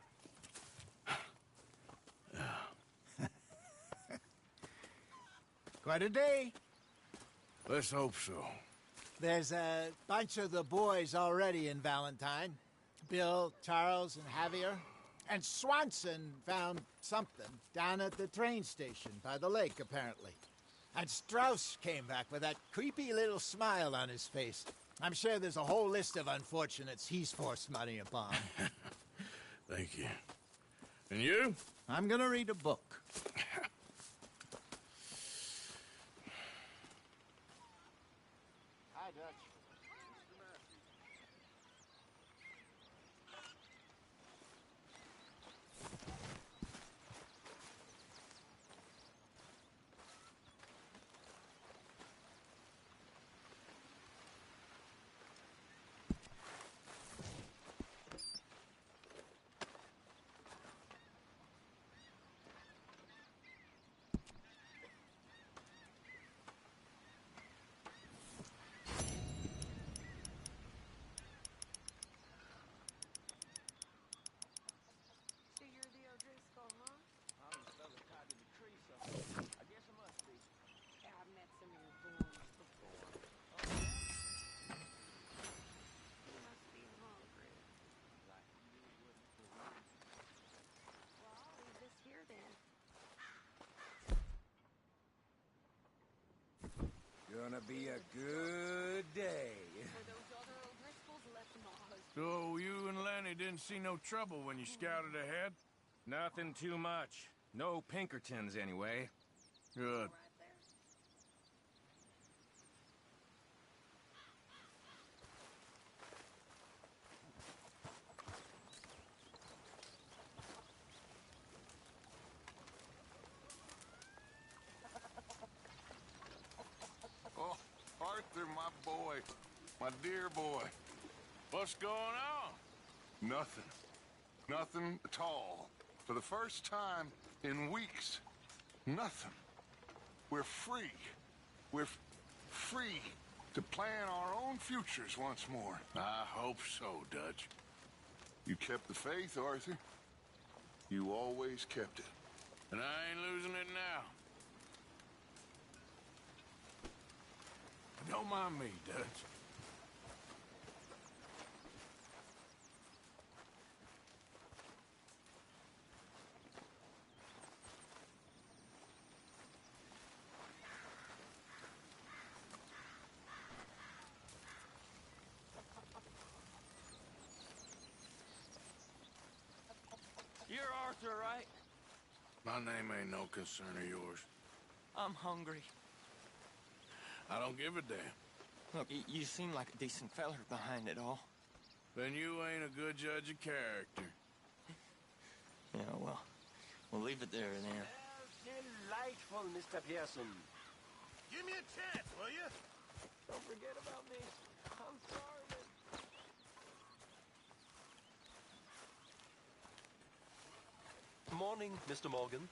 Quite a day. Let's hope so. There's a bunch of the boys already in Valentine. Bill, Charles, and Javier. And Swanson found something down at the train station by the lake, apparently. And Strauss came back with that creepy little smile on his face. I'm sure there's a whole list of unfortunates he's forced money upon. Thank you. And you? I'm gonna read a book. Hi, Dutch. Gonna be a good day. So you and Lenny didn't see no trouble when you scouted ahead? Nothing too much. No Pinkertons, anyway. Good. Oh, Arthur, my boy. My dear boy. What's going on? Nothing. Nothing at all. For the first time in weeks. Nothing. We're free. We're free to plan our own futures once more. I hope so, Dutch. You kept the faith, Arthur. You always kept it. And I ain't losing it now. Don't mind me, Dutch. You're Arthur, right? My name ain't no concern of yours. I'm hungry. I don't give a damn. Look, you seem like a decent feller behind it all. Then you ain't a good judge of character. Yeah, well, we'll leave it there then. Delightful, Mr. Pearson. Give me a chance, will you? Don't forget about me. I'm starving. Morning, Mr. Morgan.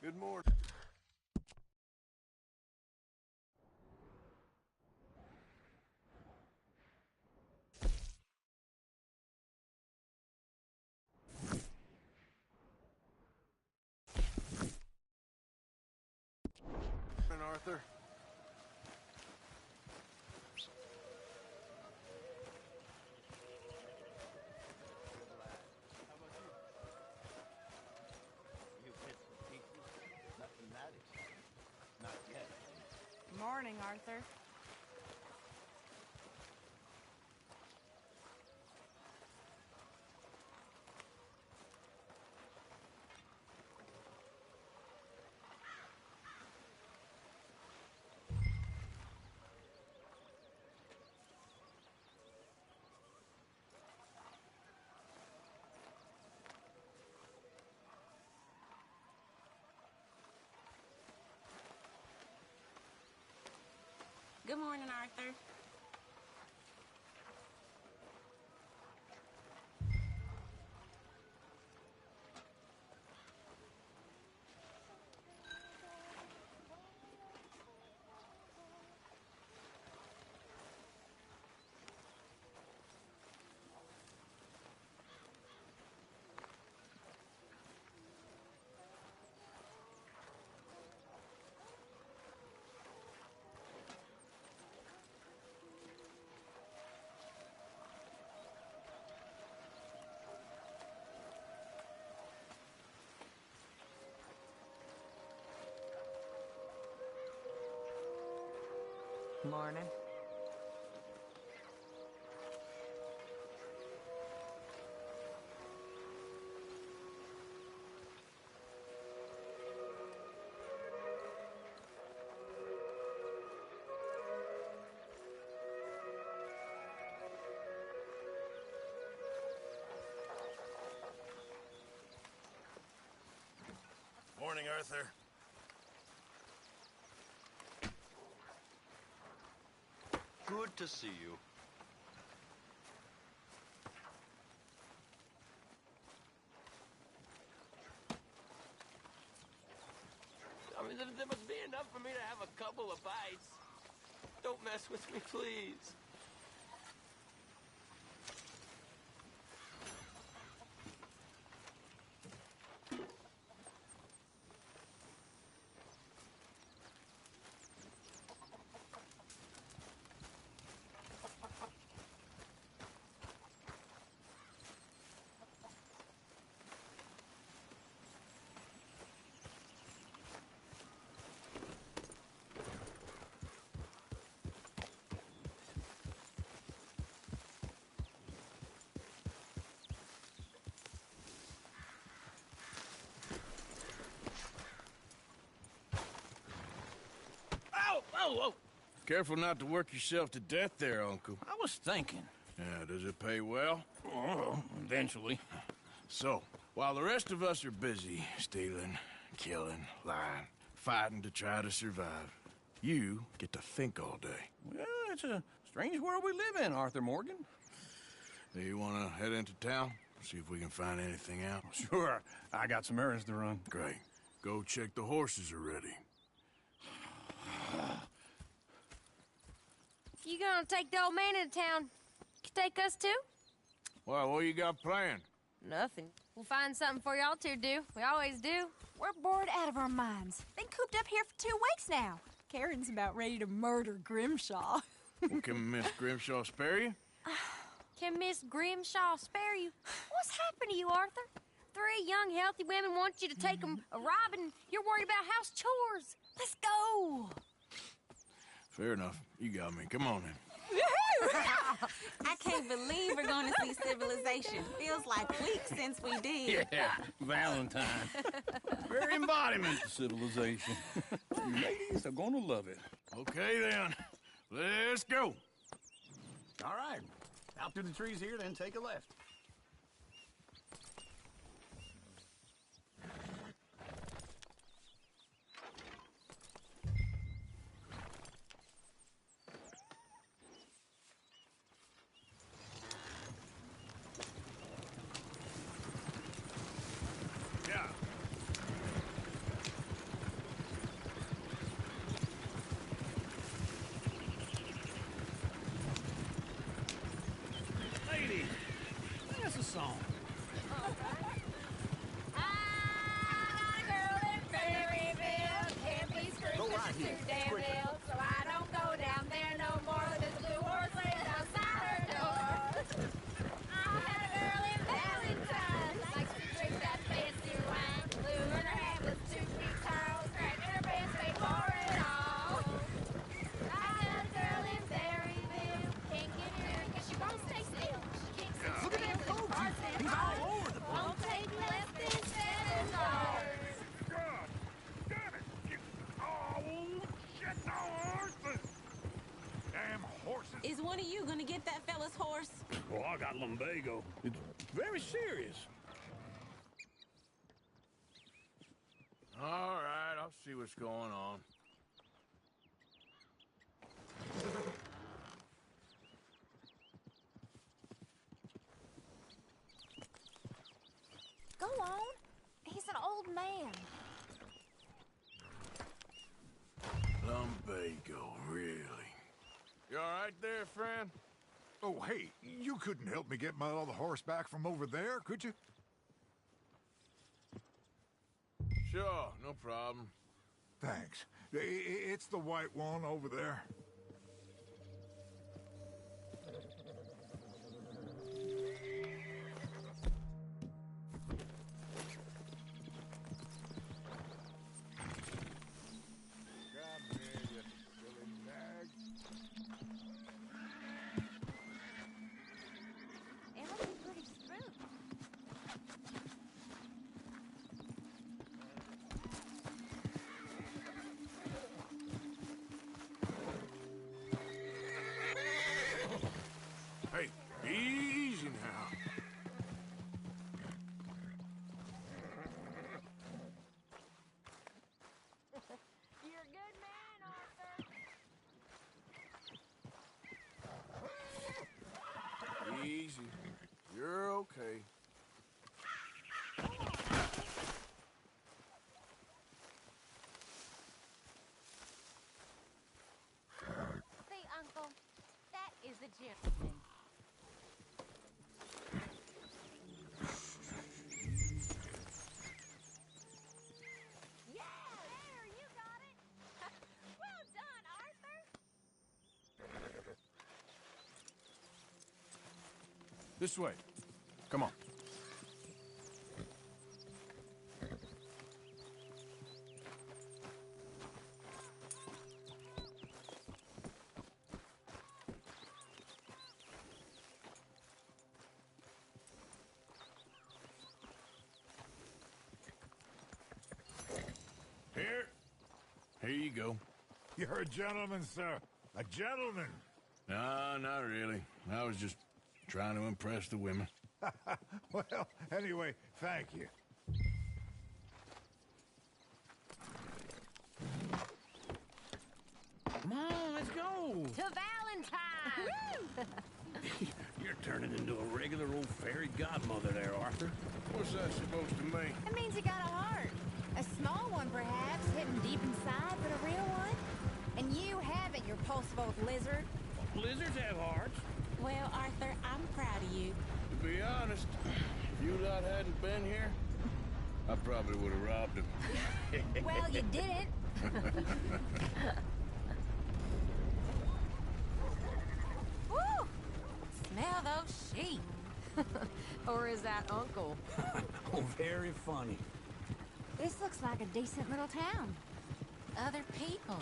Good morning. Arthur. Morning, Arthur. Good morning, Arthur. Morning. Morning, Arthur. Good to see you. I mean, there must be enough for me to have a couple of bites. Don't mess with me, please. Whoa! Careful not to work yourself to death there, Uncle. I was thinking. Yeah, does it pay well? Oh, eventually. So, while the rest of us are busy stealing, killing, lying, fighting to try to survive, you get to think all day. Well, it's a strange world we live in, Arthur Morgan. Do you want to head into town? See if we can find anything out? Sure. I got some errands to run. Great. Go check the horses are ready. You gonna take the old man into town? You take us too? Well, what you got planned? Nothing. We'll find something for y'all two to do. We always do. We're bored out of our minds. Been cooped up here for 2 weeks now. Karen's about ready to murder Grimshaw. Well, can Miss Grimshaw spare you? Can Miss Grimshaw spare you? What's happened to you, Arthur? 3 young, healthy women want you to take them a robbing. You're worried about house chores. Let's go. Fair enough. You got me. Come on then. I can't believe we're going to see civilization. Feels like weeks since we did. Yeah, Valentine. Very embodiment of civilization. You ladies are gonna love it. Okay then. Let's go. All right. Out through the trees here, then take a left. Lady, that's a song. Go right here. Quick. So I don't go down there no more. There's a blue horse laying outside her door. I had a girl in Valentine. Likes to drink that fancy wine. Blue in her hand with 2 big curls. Cracking her pants, they pour it all. I had a girl in Berryville. Can't get her because she won't stay still. She kicks and Look at that squeals and boat. barks and He's all barks. over the place. Won't take less than 7 hours. God damn it! Shit, no horses! Damn horses! Is one of you going to get that fella's horse? Well, I got lumbago. It's very serious. All right, I'll see what's going on. won't. He's an old man. Lumbago, really? You all right there, friend? Oh, hey, you couldn't help me get my other horse back from over there, could you? Sure, no problem. Thanks. It's the white one over there. Come here, you silly nag. It must be pretty spooked. Hey, easy now. You're a good man, Arthur. Easy. You're okay. See, Uncle, that is a gentleman. Yeah, there, you got it. Well done, Arthur. This way. Come on. Here you go. You're a gentleman, sir. A gentleman. No, not really. I was just trying to impress the women. Well, anyway, thank you. Come on, let's go. To Valentine. You're turning into a regular old fairy godmother there, Arthur. What's that supposed to mean? It means you got a heart. A small one, perhaps, hidden deep inside, but a real one. And you haven't, you repulsive old lizard. Lizards have hearts. Well, Arthur, I'm proud of you. To be honest, if you lot hadn't been here, I probably would have robbed him. Well, you didn't. Woo! Smell those sheep. Or is that Uncle? Oh, very funny. This looks like a decent little town. Other people.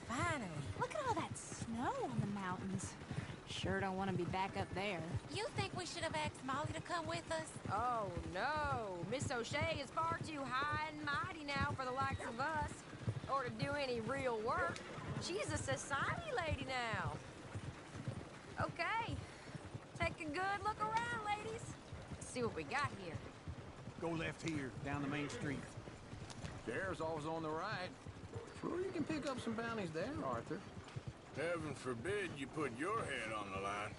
Finally. Look at all that snow on the mountains. Sure don't want to be back up there. You think we should have asked Molly to come with us? Oh, no. Miss O'Shea is far too high and mighty now for the likes of us. Or to do any real work. She's a society lady now. Okay. Take a good look around, ladies. See what we got here. Go left here, down the main street. Sheriff's always on the right. Sure, you can pick up some bounties there, Arthur. Heaven forbid you put your head on the line.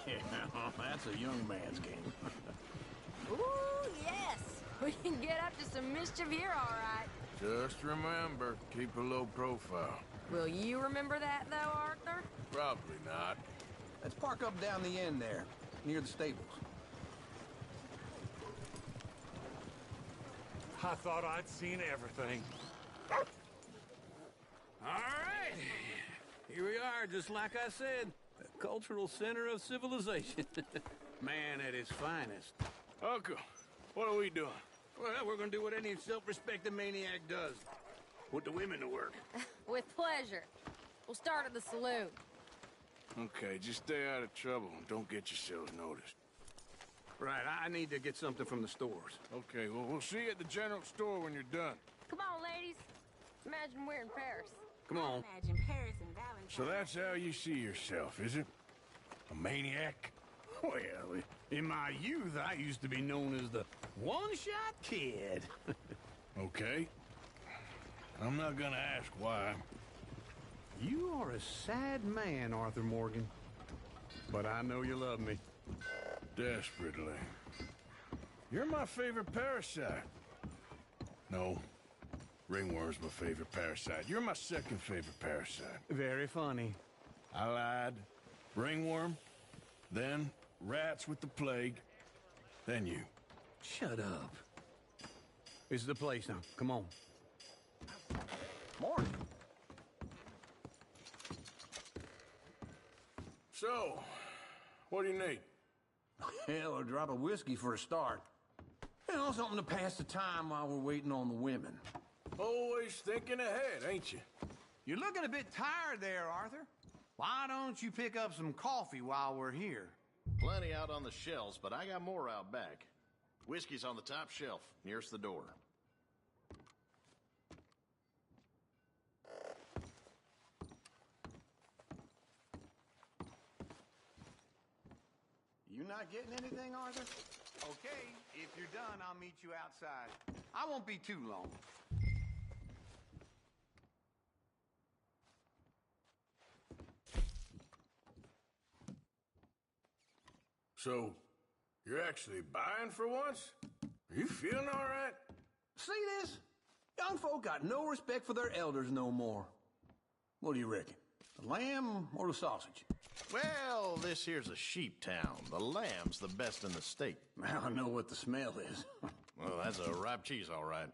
Yeah, that's a young man's game. Ooh, yes. We can get up to some mischief here, all right. Just remember, keep a low profile. Will you remember that, though, Arthur? Probably not. Let's park up down the end there, near the stables. I thought I'd seen everything. All right. Here we are, just like I said. A cultural center of civilization. Man at his finest. Uncle, what are we doing? Well, we're gonna do what any self-respecting maniac does. Put the women to work. With pleasure. We'll start at the saloon. Okay, just stay out of trouble and don't get yourselves noticed. Right, I need to get something from the stores. Okay, well, we'll see you at the general store when you're done. Come on, ladies. Imagine we're in Paris. Come on. Imagine Paris and Valentine. So that's how you see yourself, is it? A maniac? Well, in my youth, I used to be known as the one-shot kid. Okay. I'm not gonna ask why. You are a sad man, Arthur Morgan. But I know you love me. Desperately. You're my favorite parasite. No, ringworm's my favorite parasite. You're my second favorite parasite. Very funny. I lied. Ringworm, then rats with the plague, then you. Shut up. This is the place now. Come on. Morning. So, what do you need? Hell, a drop of whiskey for a start. You know, something to pass the time while we're waiting on the women. Always thinking ahead, ain't you? You're looking a bit tired there, Arthur. Why don't you pick up some coffee while we're here? Plenty out on the shelves, but I got more out back. Whiskey's on the top shelf, nearest the door. You not getting anything, Arthur? Okay, if you're done, I'll meet you outside. I won't be too long. So, you're actually buying for once? Are you feeling all right? See this? Young folk got no respect for their elders no more. What do you reckon? The lamb or the sausage? Well, this here's a sheep town. The lamb's the best in the state. I know what the smell is. Well, that's a ripe cheese, all right.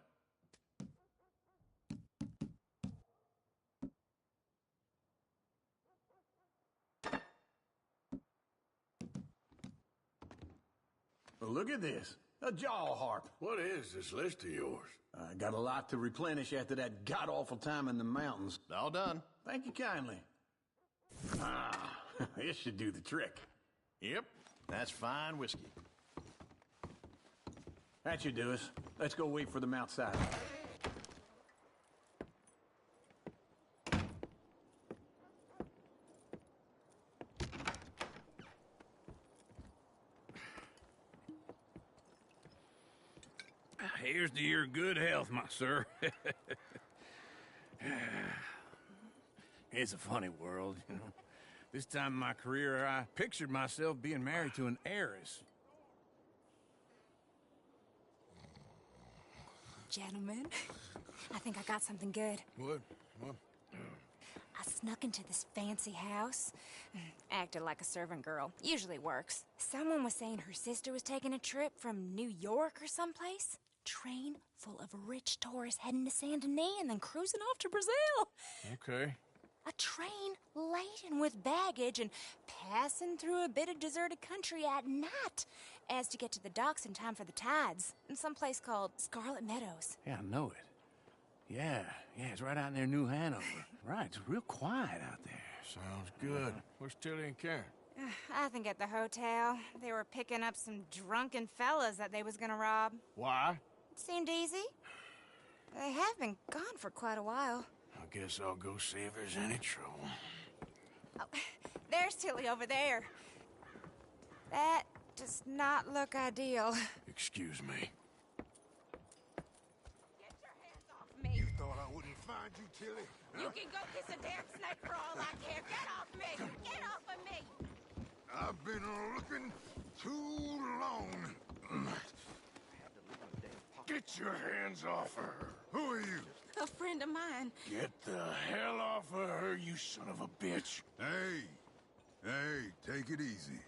Well, look at this. A jaw harp. What is this list of yours? I got a lot to replenish after that god-awful time in the mountains. All done. Thank you kindly. Ah, this should do the trick. Yep, that's fine whiskey. That should do us. Let's go wait for them outside. Here's to your good health, my sir. It's a funny world, you know. This time in my career, I pictured myself being married to an heiress. Gentlemen, I think I got something good. What? I snuck into this fancy house. Acted like a servant girl. Usually works. Someone was saying her sister was taking a trip from New York or someplace. Train full of rich tourists heading to Saint Denis and then cruising off to Brazil. Okay. A train laden with baggage and passing through a bit of deserted country at night as to get to the docks in time for the tides in some place called Scarlet Meadows. Yeah, I know it. Yeah, it's right out near New Hanover. Right, it's real quiet out there. Sounds good. Where's Tilly and Karen? I think at the hotel. They were picking up some drunken fellas that they was gonna rob. Why? It seemed easy. They have been gone for quite a while. I guess I'll go see if there's any trouble. Oh, there's Tilly over there. That does not look ideal. Excuse me. Get your hands off me. You thought I wouldn't find you, Tilly? You can go kiss a damn snake for all I care. Get off me! Get off of me! I've been looking too long. Get your hands off her. Who are you? A friend of mine. Get the hell off of her, you son of a bitch. Hey, take it easy.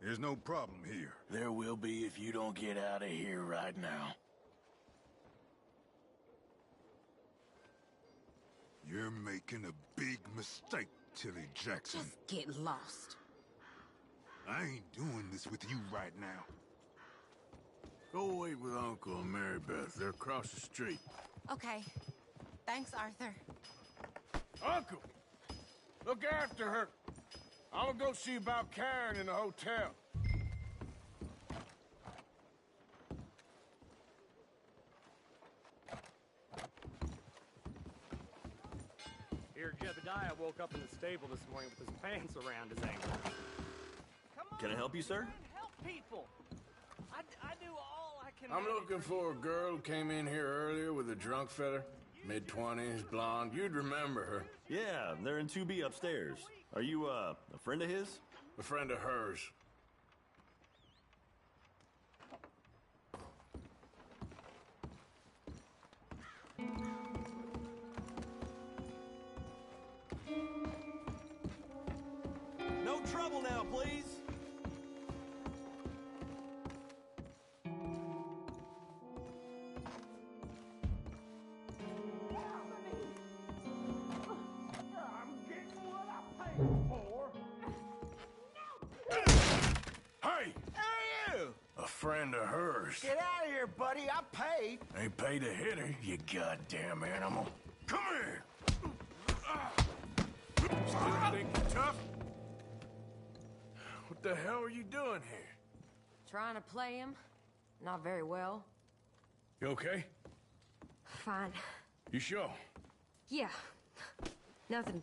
There's no problem here. There will be if you don't get out of here right now. You're making a big mistake, Tilly Jackson. Just get lost. I ain't doing this with you right now. Go wait with Uncle and Mary Beth. They're across the street. Okay. Thanks, Arthur. Uncle! Look after her. I'm gonna go see about Karen in the hotel. Here, Jebediah woke up in the stable this morning with his pants around his ankles. Can I help you, sir? Help people! I do all I can. I'm looking for a girl who came in here earlier with a drunk fella. Mid-20s, blonde. You'd remember her. Yeah, they're in 2B upstairs. Are you, a friend of his? A friend of hers. now, please. Hey! Who are you? A friend of hers. Get out of here, buddy. I paid. Ain't paid to hit her, you goddamn animal. Come here! Still think you're tough? What the hell are you doing here? Trying to play him. Not very well. You okay? Fine. You sure? Yeah. Nothing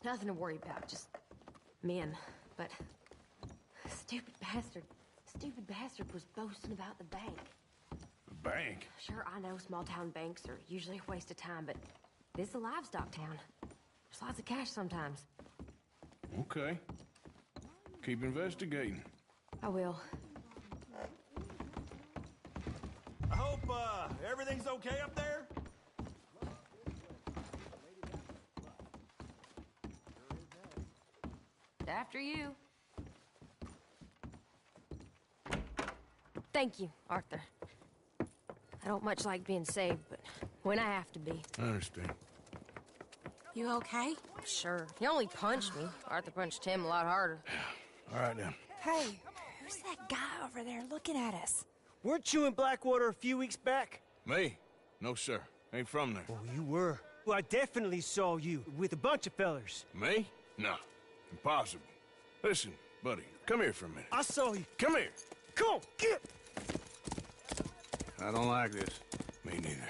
to worry about. Just men. But stupid bastard was boasting about the bank. The bank? Sure, I know small town banks are usually a waste of time, but this is a livestock town. There's lots of cash sometimes. Okay. Keep investigating. I will. I hope, everything's okay up there? After you. Thank you, Arthur. I don't much like being saved, but when I have to be. I understand. You okay? Sure. He only punched me. Arthur punched him a lot harder. All right, then. Hey, who's that guy over there looking at us? Weren't you in Blackwater a few weeks back? Me? No, sir. Ain't from there. Oh, you were. Well, I definitely saw you with a bunch of fellers. Me? No. Impossible. Listen, buddy, come here for a minute. I saw you. Come here. Come on, get! I don't like this. Me neither.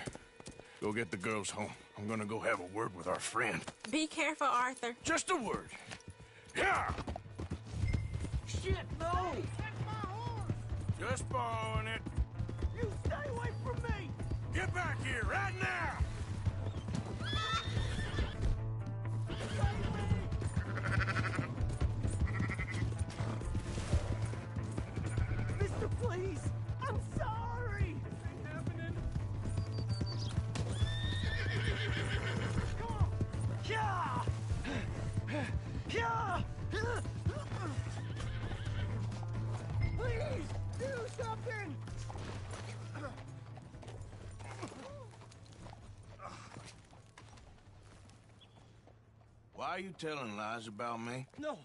Go get the girls home. I'm gonna go have a word with our friend. Be careful, Arthur. Just a word. Yeah! Shit, no! Just borrowing it. You stay away from me! Get back here, right now! Mister, please! I'm sorry! This ain't happening. Come on! Yeah! Yeah! Please! Do something! Why are you telling lies about me? No!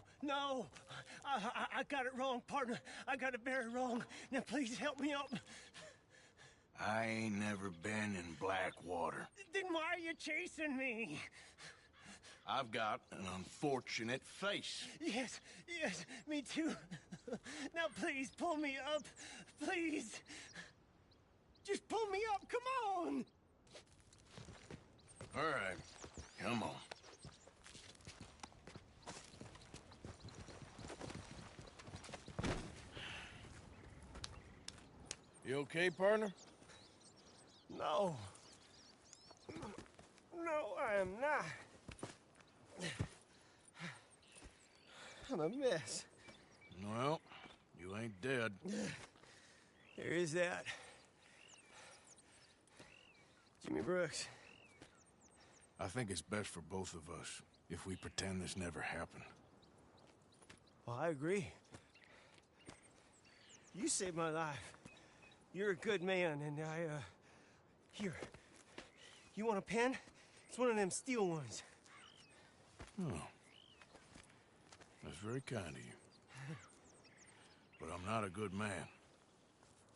I got it wrong, partner. I got it very wrong. Now please help me out. I ain't never been in Blackwater. Then why are you chasing me? I've got an unfortunate face. Yes, me too. Now please pull me up. Please. Just pull me up, come on. All right, come on. You okay, partner? No. No, I am not. I'm a mess. Well, you ain't dead. There is that. Jimmy Brooks. I think it's best for both of us if we pretend this never happened. Well, I agree. You saved my life. You're a good man, and here. You want a pen? It's one of them steel ones. Oh. That's very kind of you. But I'm not a good man,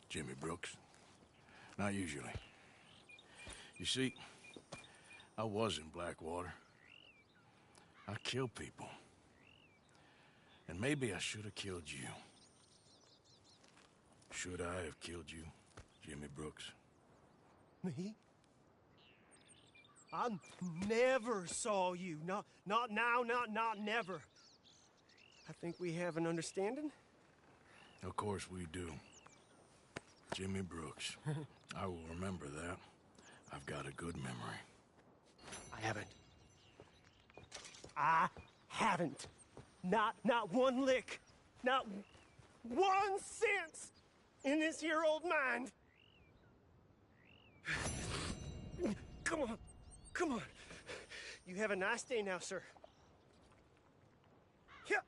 Jimmy Brooks. Not usually. You see, I was in Blackwater. I killed people. And maybe I should have killed you. Should I have killed you, Jimmy Brooks? Me? I never saw you. Not now, not never. I think we have an understanding. Of course we do. Jimmy Brooks. I will remember that. I've got a good memory. I haven't. Not one lick. Not 1 cent in this here old mind. Come on. You have a nice day now, sir. Yeah.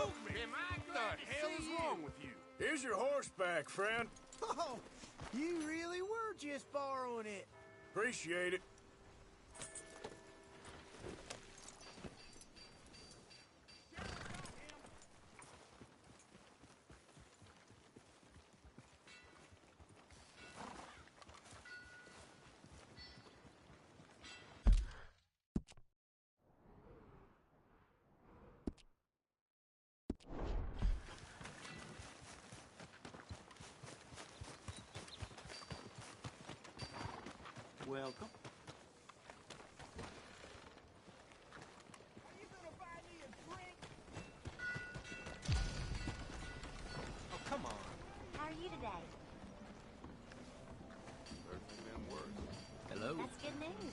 Am I What the hell is wrong with you? Here's your horseback, friend. Oh, you really were just borrowing it. Appreciate it. Welcome. Oh, come on. How are you today? Hello? That's good news.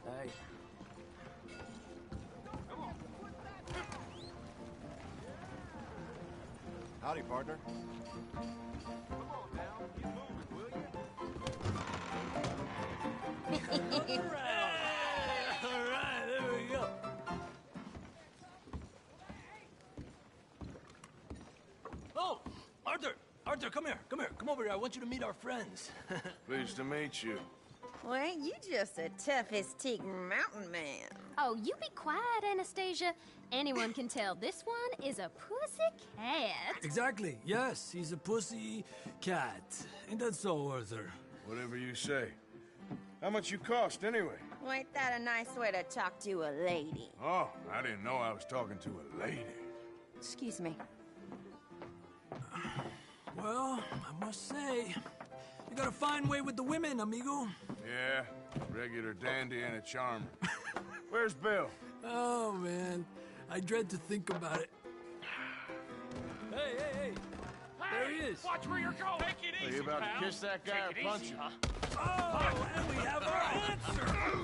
Hey. Howdy, partner. All right, there we go. Oh, Arthur! Arthur, come here. Come here. Come over here. I want you to meet our friends. Pleased to meet you. Well, ain't you just a toughest teak mountain man? Oh, you be quiet, Anastasia. Anyone can tell this one is a pussy cat. Exactly. Yes, he's a pussy cat. Ain't that so, Arthur? Whatever you say. How much you cost, anyway? Well, ain't that a nice way to talk to a lady? Oh, I didn't know I was talking to a lady. Excuse me. Well, I must say, you got a fine way with the women, amigo. Yeah, regular dandy and a charmer. Where's Bill? Oh, man. I dread to think about it. Hey! There he is. Watch where you're going. Take it Are easy, you about pal. to kiss that guy Take or it punch easy, him? huh? Oh, and we have our answer.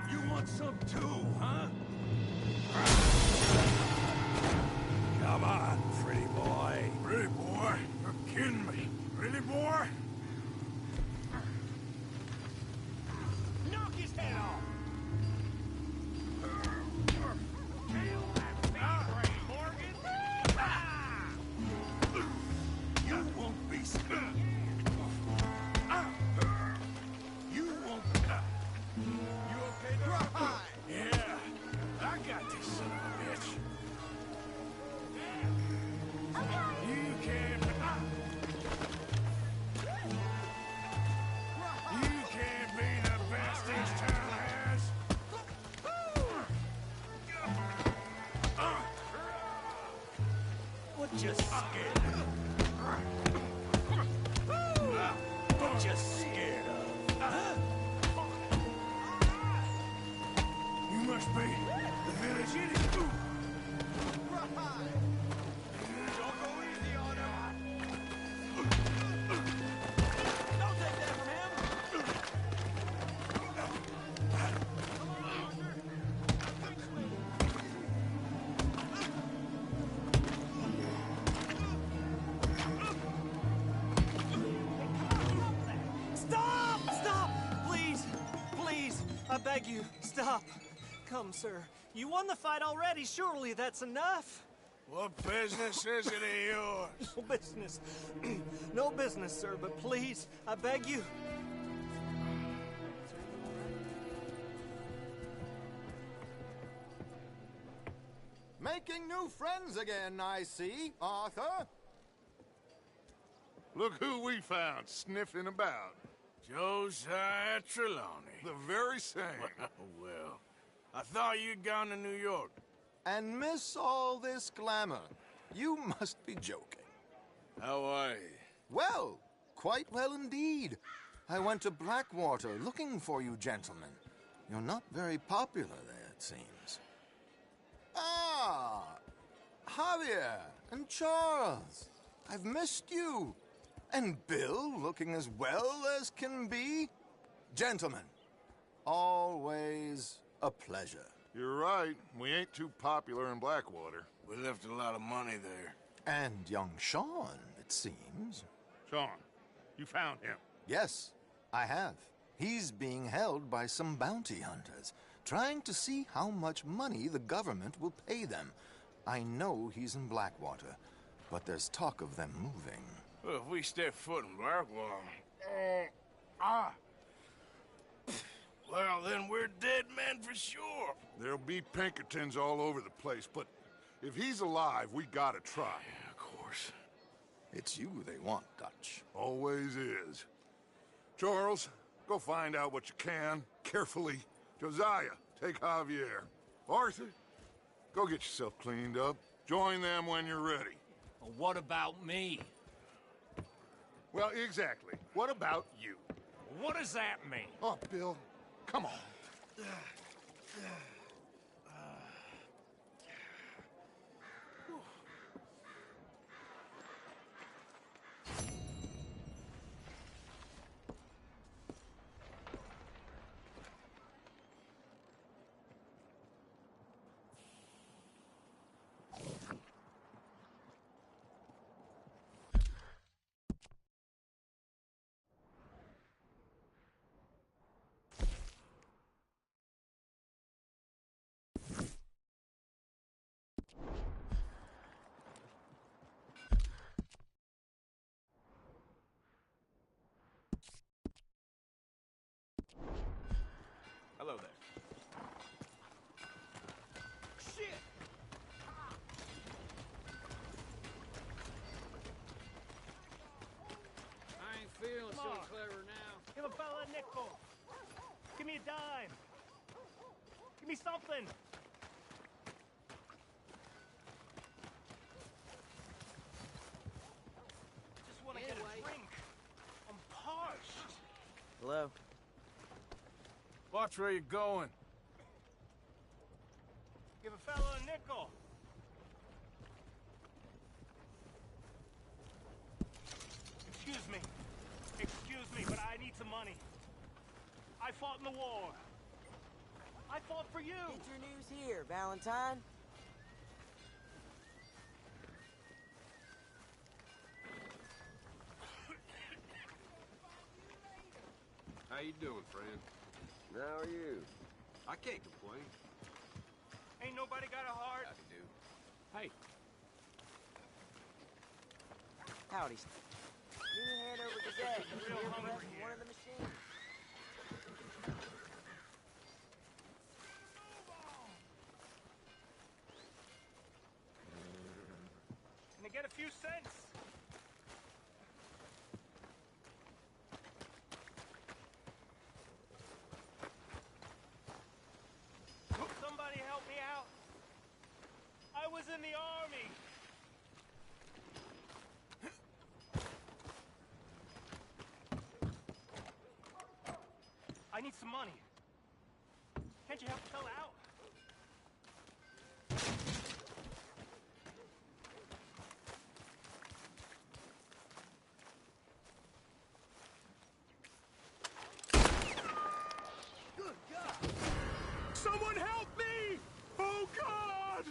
You want some too, huh? Come on, pretty boy. Pretty boy? You're kidding me. Really, boy? Knock his head off! You won't be scared. You won't. You okay, Doc? Yeah, I got this son of a bitch. You can't. You can't be the best this town has. What you scared of? What you scared of? Huh? You must be the village idiot. Don't go easy on him. Don't take that from him. Stop! Stop! Please! Please! I beg you, stop. Come, sir. You won the fight already. Surely that's enough. What business is it of yours? No business. No business, sir, but please, I beg you. Making new friends again, I see, Arthur. Look who we found sniffing about. Josiah Trelawney. The very same. Well, I thought you'd gone to New York. And miss all this glamour. You must be joking. How are you? Well, quite well indeed. I went to Blackwater looking for you gentlemen. You're not very popular there, it seems. Ah! Javier and Charles. I've missed you. And Bill looking as well as can be. Gentlemen, always a pleasure. You're right. We ain't too popular in Blackwater. We left a lot of money there. And young Sean, it seems. Sean, you found him? Yes, I have. He's being held by some bounty hunters, trying to see how much money the government will pay them. I know he's in Blackwater, but there's talk of them moving. Well, if we step foot in Blackwater... Well, then we're dead men for sure. There'll be Pinkertons all over the place, but if he's alive, we gotta try. Yeah, of course. It's you they want, Dutch. Always is. Charles, go find out what you can, carefully. Josiah, take Javier. Arthur, go get yourself cleaned up. Join them when you're ready. Well, what about me? Well, exactly. What about you? What does that mean? Oh, Bill, come on. Hello there. Shit! I ain't feeling so clever now. Give a fella a nickel. Give me a dime. Give me something. Just want to get a drink. I'm parched. Hello? Watch where you're going. Give a fella a nickel. Excuse money. I fought in the war. I fought for you. Get your news here, Valentine. How you doing, friend? How are you? I can't complain. Ain't nobody got a heart. Howdy do. Hey. Howdy. New Hanover Gazette. Here pressing one of the machines. Can I get a few cents? Somebody help me out. I was in the army. I need some money. Can't you help a fella out? Good God! Someone help me! Oh, God!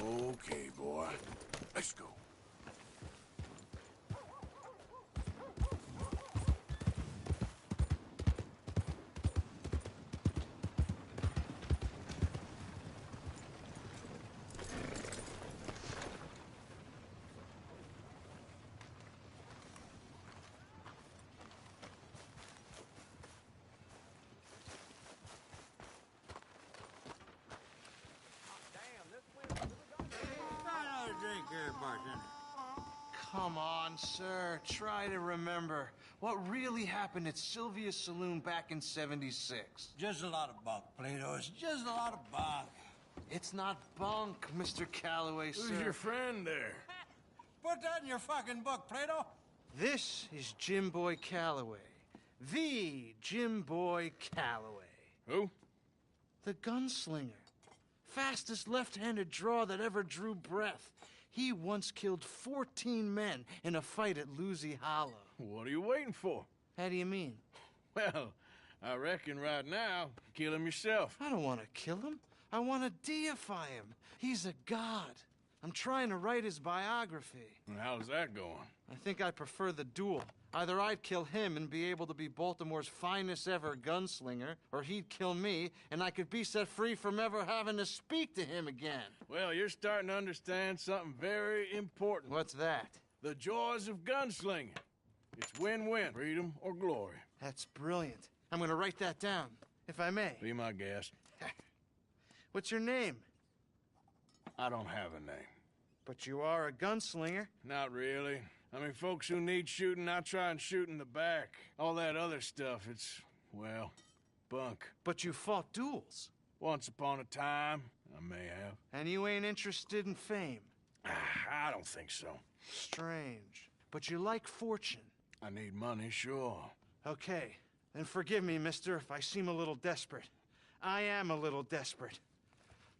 Okay, boy. Let's go. Another drink here, bartender. Come on, sir. Try to remember. What really happened at Sylvia's Saloon back in '76? Just a lot of bunk, Plato. It's just a lot of bunk. It's not bunk, Mr. Calloway, sir. Who's your friend there? Put that in your fucking book, Plato. This is Jim Boy Calloway. The Jim Boy Calloway. Who? The gunslinger. Fastest left-handed draw that ever drew breath. He once killed 14 men in a fight at Lucy Hollow. What are you waiting for? How do you mean? Well, I reckon right now, kill him yourself. I don't want to kill him. I want to deify him. He's a god. I'm trying to write his biography. And how's that going? I think I prefer the duel. Either I'd kill him and be able to be Baltimore's finest ever gunslinger, or he'd kill me and I could be set free from ever having to speak to him again. Well, you're starting to understand something very important. What's that? The joys of gunslinging. It's win-win, freedom or glory. That's brilliant. I'm gonna write that down, if I may. Be my guest. What's your name? I don't have a name. But you are a gunslinger. Not really. I mean, folks who need shooting, I try and shoot in the back. All that other stuff, it's, well, bunk. But you fought duels. Once upon a time, I may have. And you ain't interested in fame. I don't think so. Strange. But you like fortune. I need money, sure. Okay. Then forgive me, mister, if I seem a little desperate. I am a little desperate.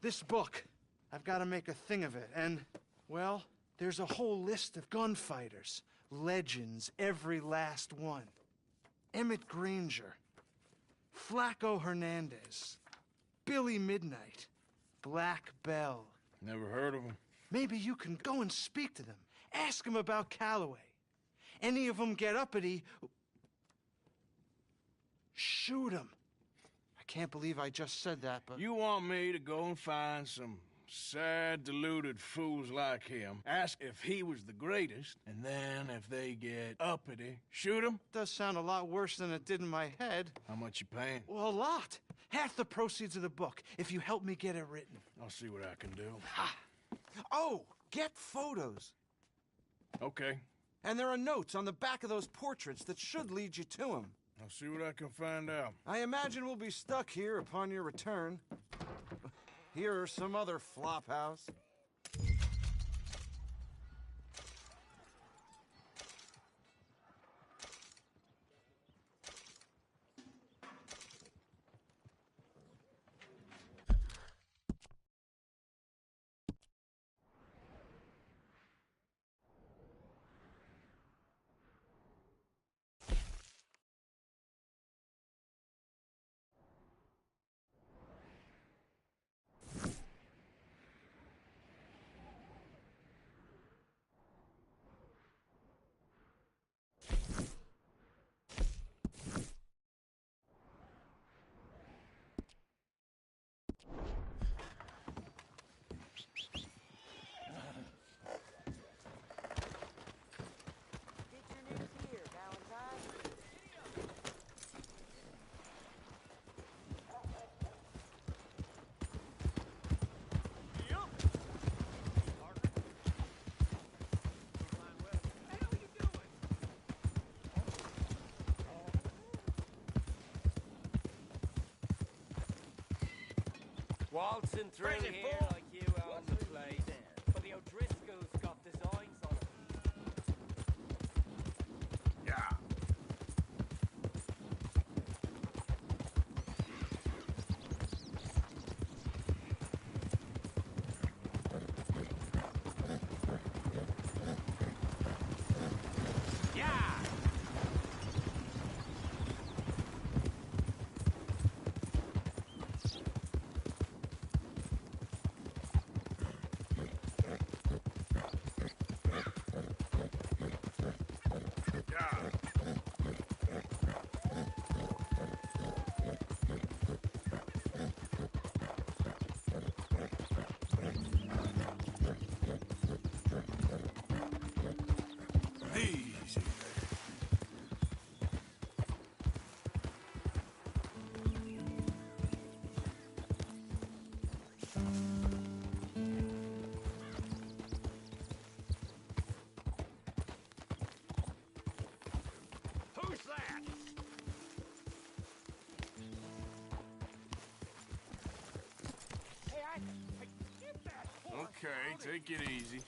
This book, I've got to make a thing of it, and, well, there's a whole list of gunfighters. Legends, every last one. Emmett Granger. Flaco Hernandez. Billy Midnight. Black Bell. Never heard of them. Maybe you can go and speak to them. Ask them about Calloway. Any of them get uppity, shoot them. I can't believe I just said that, but... You want me to go and find some sad, deluded fools like him, ask if he was the greatest, and then if they get uppity, shoot him? Does sound a lot worse than it did in my head. How much you paying? Well, a lot. Half the proceeds of the book, if you help me get it written. I'll see what I can do. Ha! Oh, get photos. Okay. And there are notes on the back of those portraits that should lead you to him. I'll see what I can find out. I imagine we'll be stuck here upon your return. Here are some other flophouse. Waltzing through Crazy here fool. like you own the place. But the O'Driscolls got designs on it. Yeah. Easy. Who's that? Hey, get that horse. Okay, take it easy.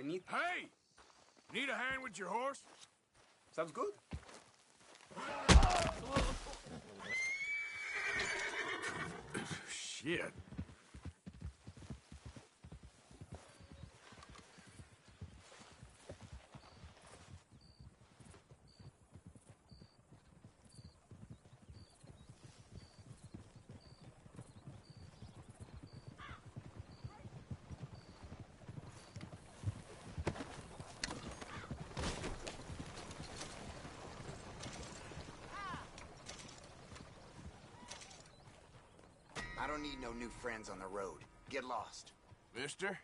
I need... Hey! Need a hand with your horse? Sounds good. Shit. I don't need no new friends on the road. Get lost. Mister?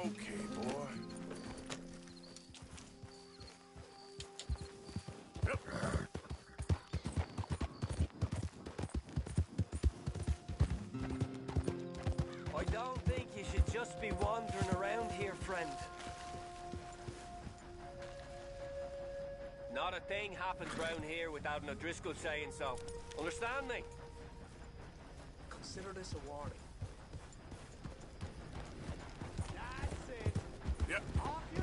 Okay, boy. I don't think you should just be wandering around here, friend. Not a thing happens round here without an O'Driscoll saying so. Understand me? Consider this a warning. Yep. Off you